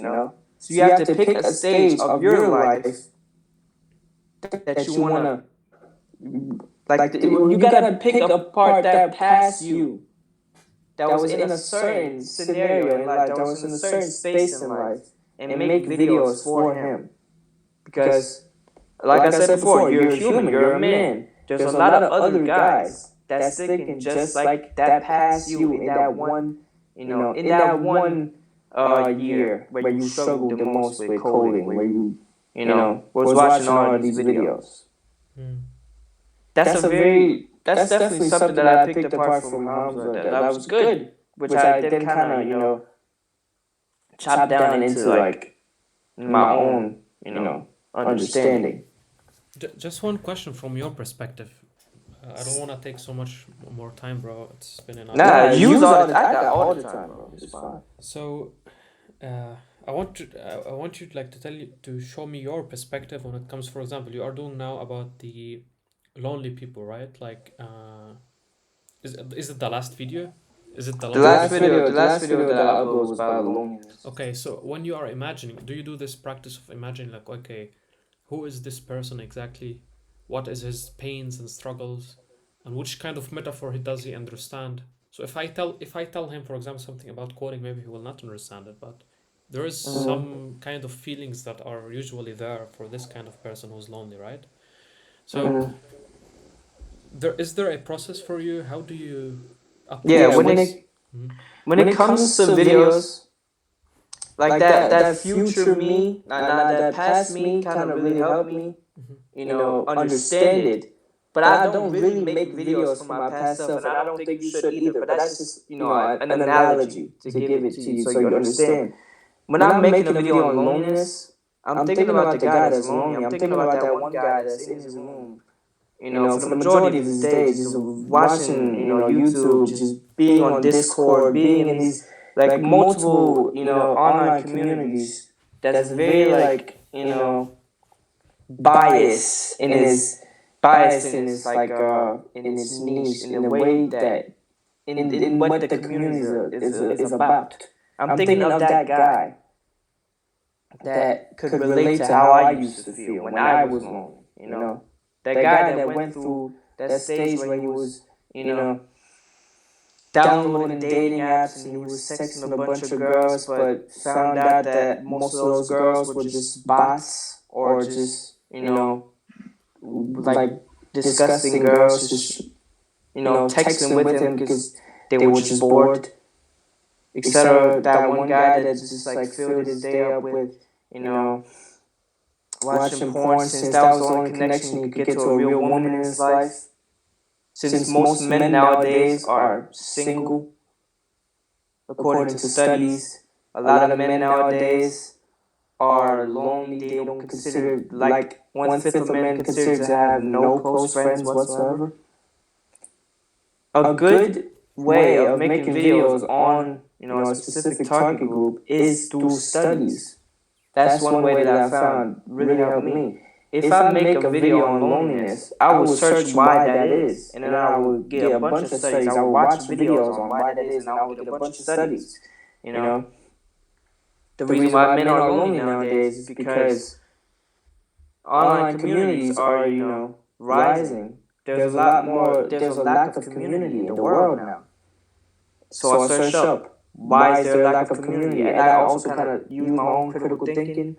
So you have to pick a stage of your life that you wanna, you gotta pick a part that passed you, that was in a certain scenario in life, that was in a certain space in life, and make videos for him. Because, like I said before, you're a human, you're a man. There's a lot of other guys that's thinking just like that past you in that one, in that one year where you struggled the most with coding, where you was watching all of these videos. Mm. That's definitely something that I picked apart from Hamza that was good, which I then kind of, chop down into like my own, understanding. Just one question from your perspective. I don't want to take so much more time, bro. It's been enough. Nah, use all the I got all the time, bro. It's fine. So, I want you to show me your perspective when it comes. For example, you are doing now about the lonely people, right? Like, is it the last video? Is it the The longest last video? video, the last video that I uploaded was about loneliness. Okay, so when you are imagining, do you do this practice of imagining, like, okay, who is this person exactly? What is his pains and struggles? And which kind of metaphor does he understand? So if I tell him, for example, something about coding, maybe he will not understand it, but there is some kind of feelings that are usually there for this kind of person who's lonely, right? So there a process for you? How do you Yeah, approach this? Mhm. when it comes to videos, like that future me, that past me kind of really helped me, understand it. But I don't really make videos for my past self, and I don't think you should either. But that's just, an analogy to give it to you so you understand. When I'm making a video on loneliness, I'm thinking about the guy that's lonely. I'm thinking about that one guy that's in his room, for the majority of his day, just watching, YouTube, just being on Discord, being in these like multiple, online communities. That's very like, biased in his in his niche, in the way that in what the community is about. I'm thinking of that guy that could relate to how I used to feel when I was lonely. That guy that went through that stage where he was, downloading dating apps and he was sexting a bunch of girls, but found out that most of those girls were just bots or just, like disgusting girls, just, texting with him because they were just bored, etc. That one guy that just like filled his day up with, watching porn, since that was the only connection he could get to a real woman in his life. Since most men nowadays are single, according to studies, a lot of men nowadays are lonely. They don't consider, like, 1/5 of men consider to have no close friends whatsoever. A good way of making videos on, a specific target group is through studies. That's one way that I found really helped me. If I make a video on loneliness, I will search why that is, and then I will get a bunch of studies. I will watch videos on why that is, and I will get a bunch of studies. You know, the reason why men are lonely nowadays is because online communities are, rising. There's a lot more. There's a lack of community in the world now. So I searched up, why is there a lack of community, and I also kind of use my own critical thinking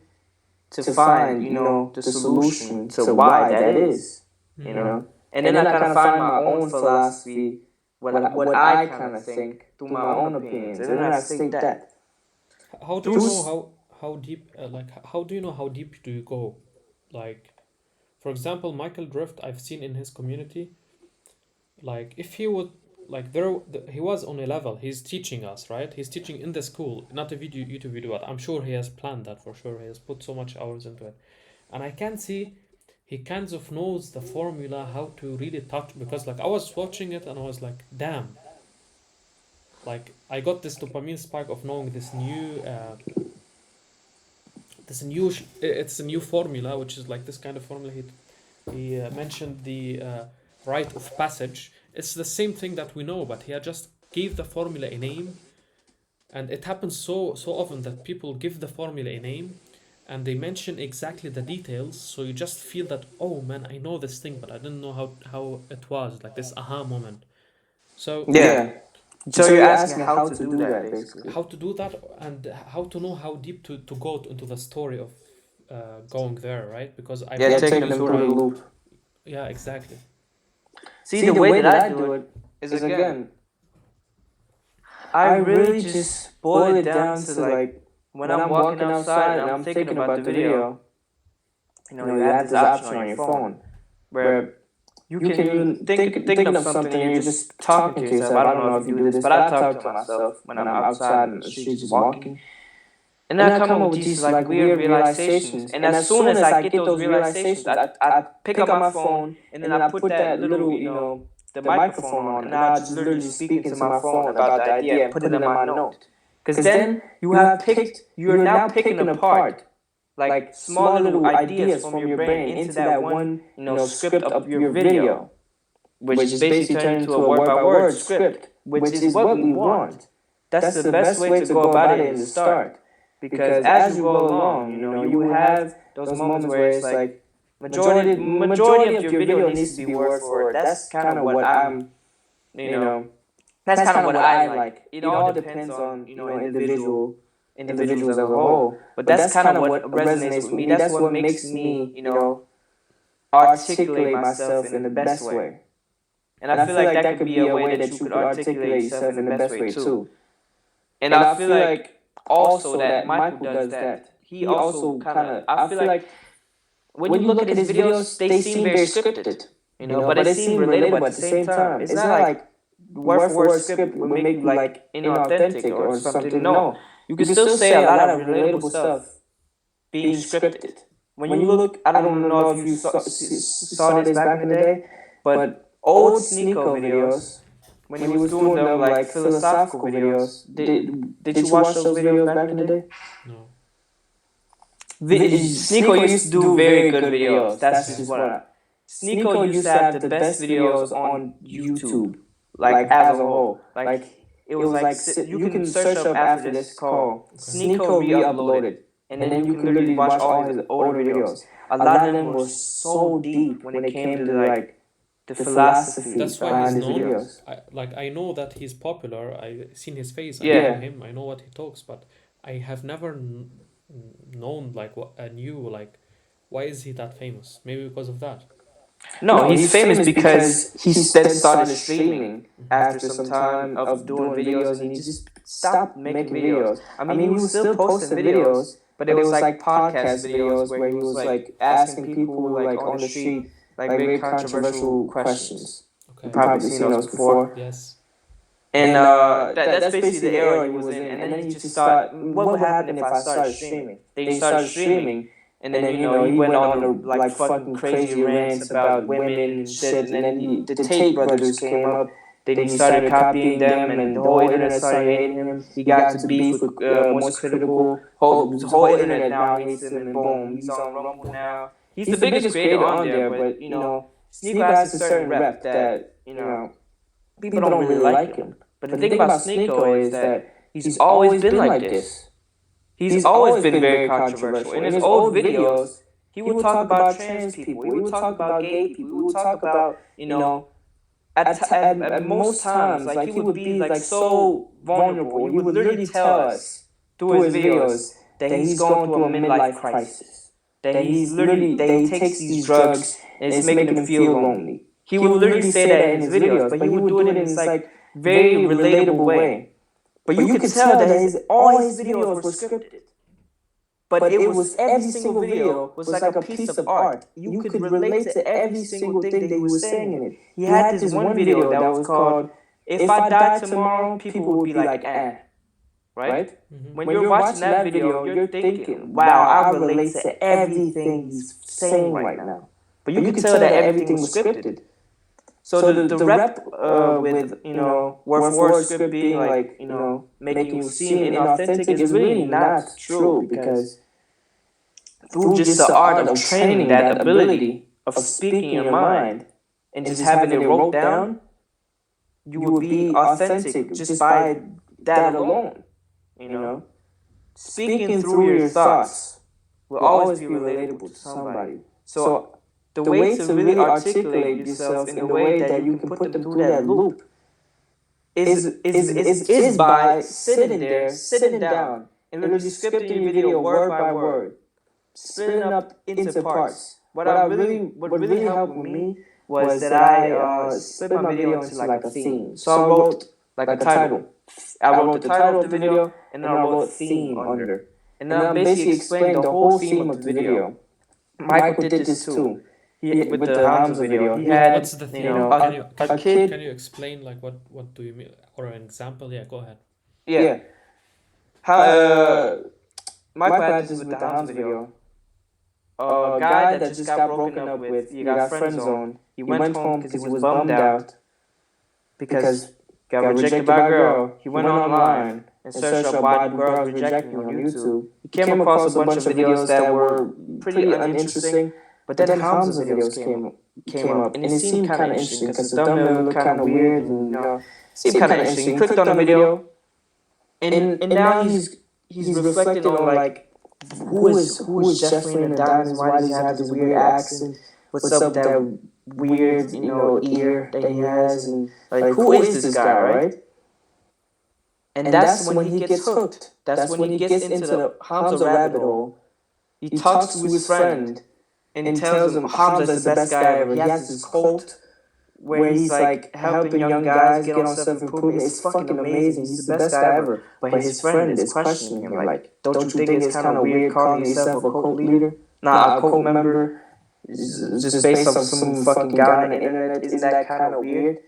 to find, the solution to why that is, and then I kind of find my own philosophy, what I kind of think through my own opinions, and then I think that. How do you know how deep how do you know how deep do you go? Like, for example, Michael Drift, I've seen in his community, like if he would like he was on a level, he's teaching us, right? He's teaching in the school, not a YouTube video, but I'm sure he has planned that for sure. He has put so much hours into it. And I can see he kind of knows the formula how to really touch, because like I was watching it and I was like, damn. Like I got this dopamine spike of knowing it's a new formula, which is like this kind of formula. He mentioned the rite of passage. It's the same thing that we know, but he had just gave the formula a name, and it happens so often that people give the formula a name, and they mention exactly the details. So you just feel that, oh man, I know this thing, but I didn't know how it was, like this aha moment. So Yeah. So you're asking how to do that, basically. how to do that, and how to know how deep to go into the story of going there, right? Because I've Taking them through the loop. yeah, exactly. See, the way that I do it is, again, I really just boil it down to, like, when I'm walking outside and I'm thinking about the video, you have this option on your phone where you can even thinking of something and you're just talking to yourself. I don't know if you do this, but I talk to myself when I'm outside in the street just walking. And I come up with these like weird realizations. And as soon as I get those realizations, I pick up my phone and then I put that little, the microphone on, and I just literally speak into my phone about the idea and put it in my note. Because then you're now picking apart like small little ideas from your brain into that one, script of your video, which is basically turned into a word by word script. which is what we want. That's the best way to go about it in the start. Because as you go along, you will have those moments where it's like majority of your video needs to be word for word. That's kind of what I'm, you know, that's kind of what I like. It all depends on individuals as a whole. But that's kind of what resonates with me. That's what makes me, articulate myself in the best way. And I feel like that could be a way that you could articulate yourself in the best way too. And I feel like also that Michael does that. He also kind of, I feel like when you look at his videos, they seem very scripted, but they seem relatable at the same time. It's not like word for word script will make you like inauthentic or something. No, you can still say a lot of relatable stuff being scripted. When you look, I don't know if you saw this back in the day, but old Sneeko videos, when he was doing them like philosophical videos, did you watch those videos back in the day? No. Sneeko used to do very good videos. That's just what Sneeko used to have the best videos on YouTube, like as a whole. Like it was like you can search up after this call. Sneeko re-uploaded, and then you can literally watch all his older videos. A lot of them were so deep when it came to like the philosophy That's why behind he's his known. videos. I know that he's popular. I've seen his face. I Yeah. know him. I know what he talks, but I have never known like what I knew like why is he that famous? Maybe because of that. No, he's famous because he then started streaming after some time of doing videos, and he just stopped making videos. I mean, he was still posting videos, but it was like podcast videos where he was like asking people like on the street like very controversial questions. Okay. You've probably seen those before. Yes. And that's basically the era he was in. And then he just thought, what would happen if I started streaming? Then he started streaming, and then he went on to like fucking crazy rants about women and shit. And then the Tate brothers came up. Then he started copying them, and the whole internet started hating him. He got into beef with Most Critical. The whole internet now hates him, and boom, he's on Rumble now. He's the biggest creator on there, but Sneeko has a certain rep that people don't really like him. But the thing about Sneeko is that he's always been like this. He's always been very controversial. In his old videos, he would talk about trans people. He would talk about gay people. He would talk about, at most times, like he would be like so vulnerable. He would literally tell us through his videos that he's going through a midlife crisis. That he takes these drugs and it's making him feel lonely. He would literally say that in his videos, but he would do it in this like very relatable way. But you could tell that all his videos were scripted. But it was every single video was like a piece of art. You could relate to every single thing that he was saying in it. He had this one video that was called "If I Die Tomorrow, People Would Be Like eh." Right? Mm-hmm. When you're watching that video, you're thinking, wow, I relate to everything he's saying right now. But you could tell that everything was scripted. So the rep with word for word script being like making you seem inauthentic is really not true, because through just the art of training that ability of speaking your mind and just having it wrote down, you will be authentic just by that alone. Speaking through your thoughts will always be relatable to somebody. So the way to really articulate yourself in the way that you can put them through that loop is by sitting down, and literally scripting your video word by word, splitting up into parts. What really helped me was that I split my video into like a theme. So I wrote like a title. I wrote the title of the video, and then I wrote theme under. And then I basically explained the whole theme of the video. Michael did this too. With the Hamza video, he had, what's the theme? a kid. Can you explain like what do you mean, or an example? Yeah, go ahead. Yeah. Michael had this with the Hamza video. A guy that just got broken up with, he got friend zoned. He went home because he was bummed out because got rejected by a girl. He went online and searched up why do girls reject me on YouTube. He came across a bunch of videos that were pretty uninteresting, But then Hamza videos came up, and it seemed kind of interesting because the thumbnail looked kind of weird, and seemed kind of interesting. You clicked on the video, and now he's reflecting on like who is Jeffrey and Adonis? Why does he have this weird accent? What's up with that weird ear that he has? And like who is this guy, right? And that's when he gets hooked. That's when he gets into the Hamza rabbit hole. He talks to his friend and tells him Hamza is the best guy ever. He has this cult where he's like helping young guys get on self-improvement. It's fucking amazing. He's the best guy ever. But his friend is questioning him like, don't you think it's kind of weird calling yourself a cult leader? Nah, a cult member just based on some fucking guy on the internet. Isn't that kind of weird?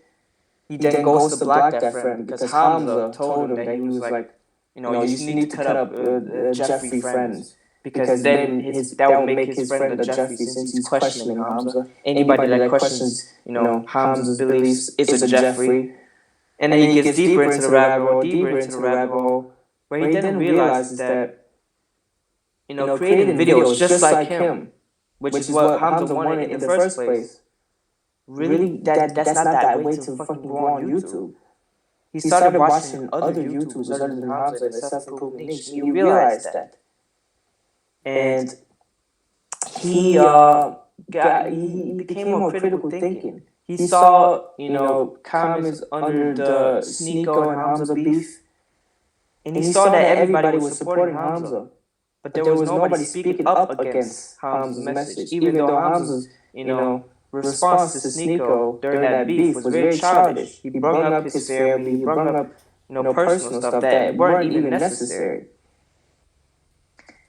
He then goes to block that friend because Hamza told him that he was like, you need to cut up Jeffrey friends. Because then that will make his friend a Jeffrey since he's questioning Hamza. Anybody that questions, Hamza's beliefs is a Jeffrey. And then he gets deeper into the rabbit hole, where he then realizes that, creating videos just like him, which is what Hamza wanted in the first place, really, that's not that way to fucking go on YouTube. He started watching other YouTubers other than Hamza in the self-improvement niche, and he realized that. And he became more critical thinking. He saw, comments under the Sneeko and Hamza beef, and he saw that everybody was supporting Hamza, but there was nobody speaking up against Hamza's message, even though Hamza's, response to Sneeko during that beef was very childish. He brought up his family, he brought up, personal stuff that weren't even necessary.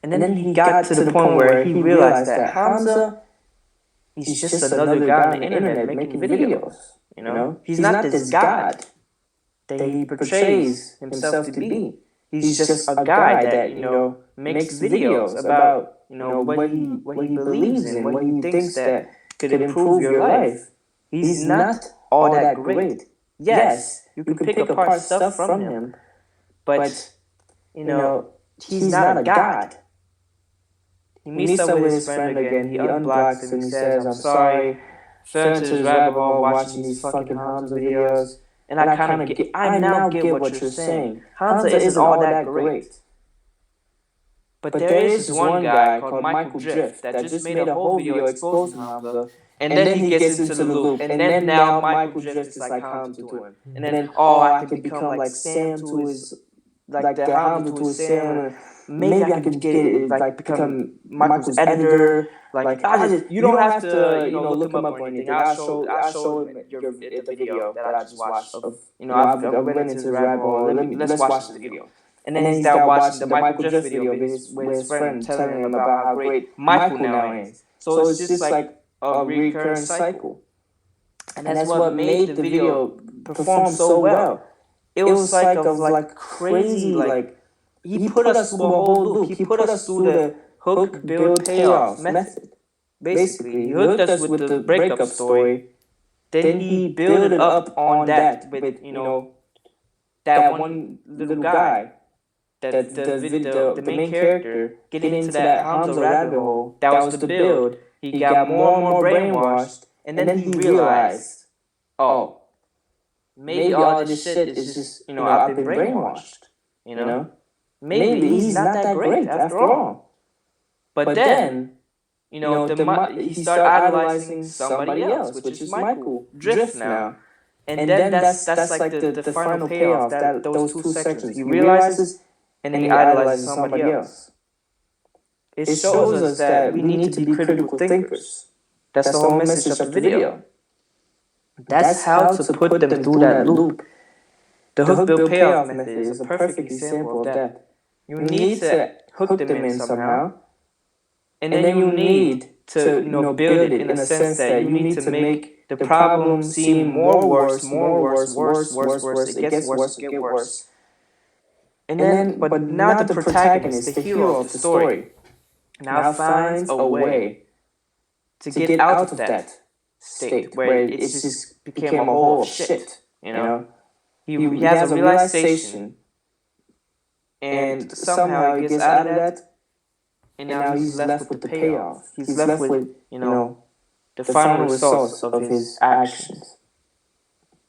And then he got to the point where he realized that Hamza is just another guy on the internet making videos. He's not this god that he portrays himself to be. He's just a guy that makes videos about what he believes in, what he thinks that could improve your life. He's not all that great. Yes, you can pick apart stuff from him, but he's not a god. He meets up with his friend again, he unblocks him, he says, I'm sorry, fell into this rabbit hole watching these fucking Hamza videos, and I now get what you're saying. Hamza isn't all that great. But there is one guy called Michael Drift that just made a whole video exposing Hamza, and then he gets into the loop, and then now Michael Drift is like Hamza to him. And then, I could become like Sam to his, like the Hamza to his Sam. Maybe I could get it, like become Michael's editor. Like you don't have to, look him up or anything. I'll show him the video that I just watched. I went into the rabbit hole. Let's watch the video. And then he started watching the Michael Drift video with his friend telling him about how great Michael now is. So it's just like a recurring cycle. And that's what made the video perform so well. It was like crazy, like he put us through the whole loop. He put us through the hook, build, payoff method. Basically, he hooked us with the breakup story. Then he built it up on that with that one little guy. That the main character getting into that Hamza rabbit hole. That was the build. He got more and more brainwashed, and then he realized, maybe all this shit is just I've been brainwashed. Maybe he's not that great after all. But then he started idolizing somebody else, which is Michael Drift now. And then that's like the final payoff. That those two sections. He realizes. And then he idolizes somebody else. It shows us that we need to be critical thinkers. That's the whole message of the video. That's how to put them through that loop. The hook, build, payoff method is a perfect example of that. You need to hook them in somehow, and then you need to build it in a sense that you need to make the problem seem worse. It gets worse. And then, but now the protagonist, the hero of the story, now finds a way to get out of that state where it just became a whole shit. He has a realization, and somehow he gets out of that, and now he's left with the payoff. He's left with, the final results of his actions,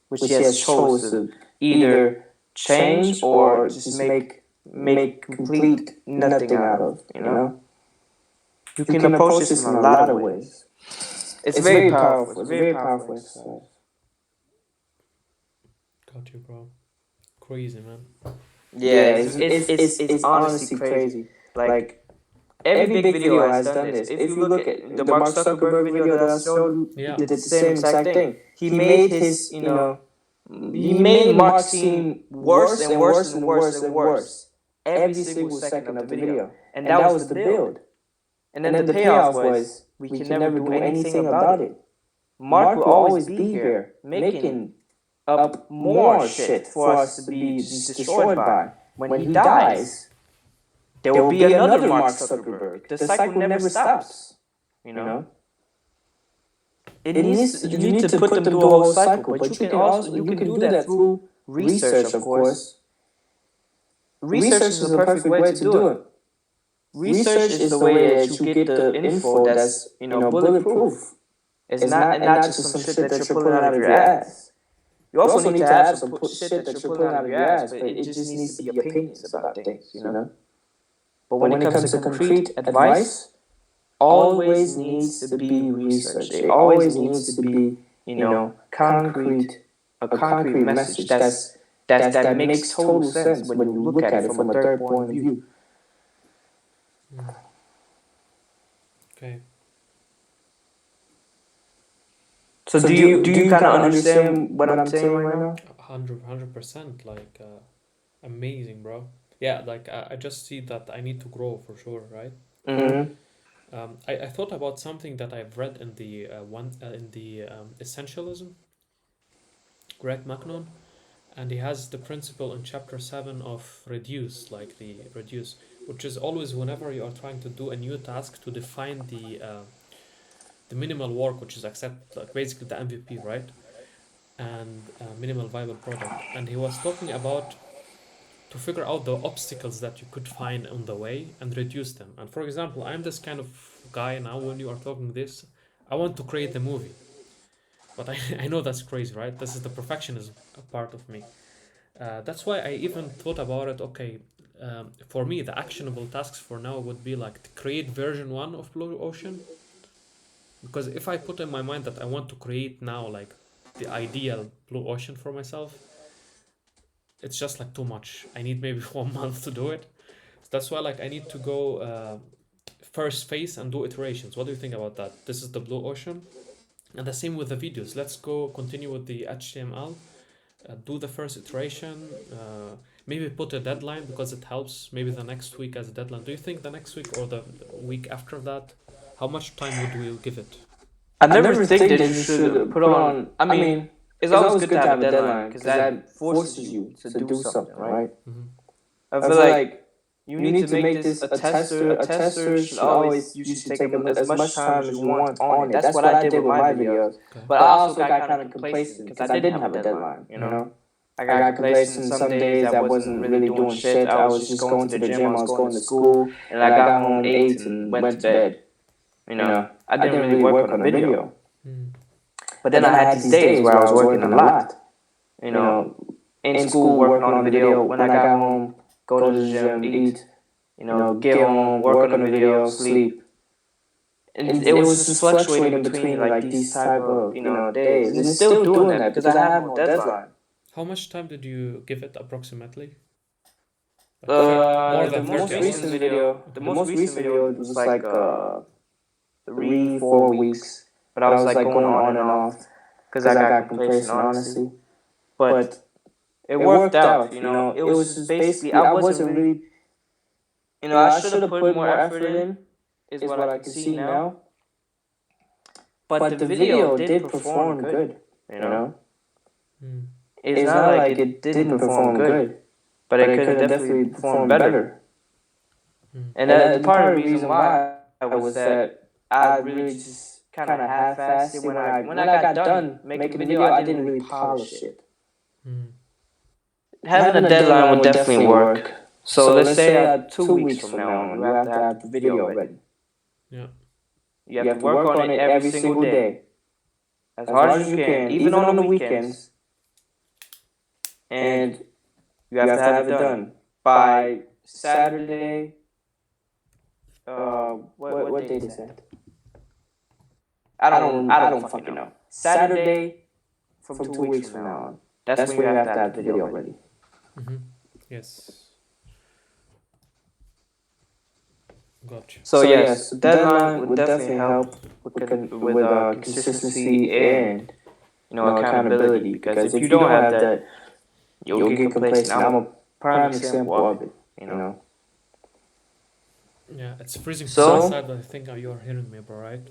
which he has chose to either change or just make complete nothing out of. You can approach this in a lot of ways. It's very powerful. It's a very powerful exercise. Got you, bro. Crazy, man. Yeah, it's honestly crazy. Like, every big video has done this. If you look at the Mark Zuckerberg video that I showed you, Yeah. he did the same exact thing. He made his, he made Mark seem worse and worse and worse and worse every single second of the video. And that was the build. And then the payoff was, we can never do anything about it. Mark will always be here, making up more shit for us to be just destroyed by. When he dies, there will be another Mark Zuckerberg. The cycle never stops. You need to put them through a whole cycle, but you can do that through research, of course. Research is the perfect way to do it. Research is the way that you get the info that's, bulletproof. It's not just some shit that you're pulling out of your ass. You also need to have some shit that you're pulling out of your ass, but it just needs to be opinions about things, But when it comes to concrete advice, always needs to be research. It always needs to be, concrete, a concrete message that makes total sense when you look at it from a third point of view. Okay. So do you kind of understand what I'm saying right now? 100%. Like, amazing, bro. Yeah, like I just see that I need to grow for sure, right? Mm-hmm. I thought about something that I've read in the Essentialism, Greg McKeown, and he has the principle in chapter 7 of reduce, like the reduce, which is always whenever you are trying to do a new task to define the minimal work, which is accept, like basically the MVP, right? And minimal viable product. And he was talking about to figure out the obstacles that you could find on the way and reduce them. And for example, I'm this kind of guy now. When you are talking this, I want to create a movie, but I know that's crazy, right? This is the perfectionism part of me. That's why I even thought about it. Okay, for me, the actionable tasks for now would be like to create version 1 of Blue Ocean. Because if I put in my mind that I want to create now like the ideal Blue Ocean for myself, it's just like too much. I need maybe 1 month to do it. So that's why like I need to go first phase and do iterations. What do you think about that? This is the Blue Ocean. And the same with the videos. Let's go continue with the HTML. Do the first iteration. Maybe put a deadline because it helps. Maybe the next week as a deadline. Do you think the next week or the week after that? How much time would we give it? I never think that you should put on. I mean, it's always good to have a deadline because that forces you to do something, right? Mm-hmm. I feel like you need to make this a tester. A tester should always, you should take as much time as you want on it. That's what I did with my videos. Okay. But I also got kind of complacent because I didn't have a deadline, I got complacent some days. I wasn't really doing shit. I was just going to the gym. I was going to school, and I got home, ate, and went to bed. I didn't really work on a video. Mm. But then I had these days where I was working a lot. In school, working on a video. When I got home, go to the gym, eat. Get home, work on a video, sleep. And it was just fluctuating between like these type of days. And it's still doing that because I have no deadline. How much time did you give it approximately? The most recent video was like 3-4 weeks, but I was like going on and off because I got complacent, honestly. But it worked out, It was just basically I wasn't really, I should have put more effort in, is what I can see now. But the video did perform good, Mm. It's not like it didn't perform good, but it could have definitely performed better. Mm. And the part of the reason why was that I really just kind of half-assed it. When I got done making the video, I didn't really polish it. Mm. Having a deadline would definitely work, So let's say 2 weeks from now on, you have to have the video ready. Yeah. You have to work on it every single day, as hard as you can, even on the weekends, and you have to have it done by Saturday. What date is that? I don't fucking know. Saturday from 2 weeks from now on. That's when you have to have the video ready. Mm-hmm. Yes. Gotcha. So yes, deadline would definitely help with consistency and accountability. Because if you don't have that, you'll get complacent. I'm a prime example of it. Yeah, it's freezing So- from my side, but I think you are hearing me, bro, right?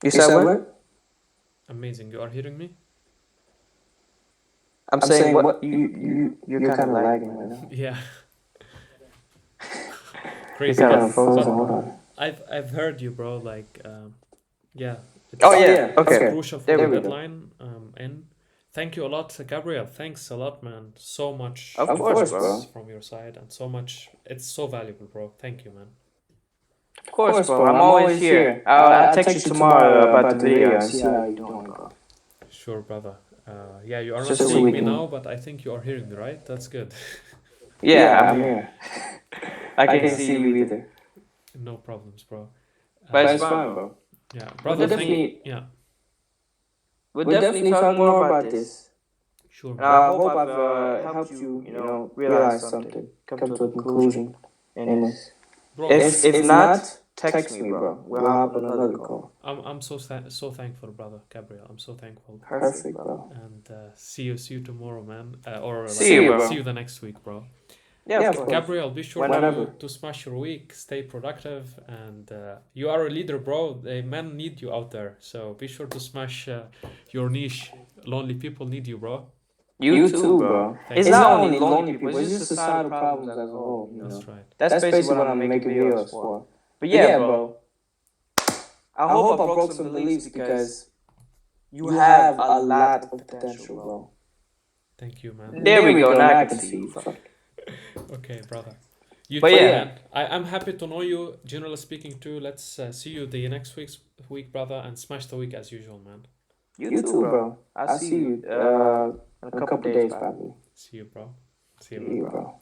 You said what? Amazing. You are hearing me? I'm saying what you're kind of lagging right now. Yeah. You're Crazy. kind But, of frozen. but Hold on. I've heard you, bro. Like, yeah. It's, Oh yeah. It's Okay. crucial for There the we go. deadline. And thank you a lot, Gabriel. Thanks a lot, man. So much Of course, bro. from your side, and so much. It's so valuable, bro. Thank you, man. Of course, bro. I'm always here. I'll text you tomorrow about the video and see how you're doing, bro. Sure, brother. Yeah, you are not Just so seeing we me can- now, but I think you are hearing me, right? That's good. Yeah, I'm here. I can't see you either. No problems, bro. But it's fine, bro. Yeah, brother. definitely- Yeah, We'll definitely talk more about this. sure. And Bro. I hope I've helped you, realize something, come to a conclusion. And Bro, if not, text me, bro. We'll hop on another call. I'm so thankful, brother Gabriel. I'm so thankful. Perfect, bro. And see you tomorrow, man. Or See you, bro. see you the next week, bro. Yeah, of course. Gabriel, be sure Whenever. to smash your week, stay productive, and you are a leader, bro. The men need you out there, so be sure to smash your niche. Lonely people need you, bro. You too, bro. Thank It's you. not only lonely people, it's just societal problems as a whole. That's right. That's basically what I'm making videos for. But yeah, bro. I hope I broke some beliefs because you have a lot of potential, bro. Thank you, man. There we go. Now I can see you. Okay, brother. You But too, yeah. man. I'm happy to know you. Generally speaking, too. Let's see you the next week, brother, and smash the week as usual, man. You too, bro. I'll see you in a couple days, probably. See you, bro. See See you, you, bro. bro.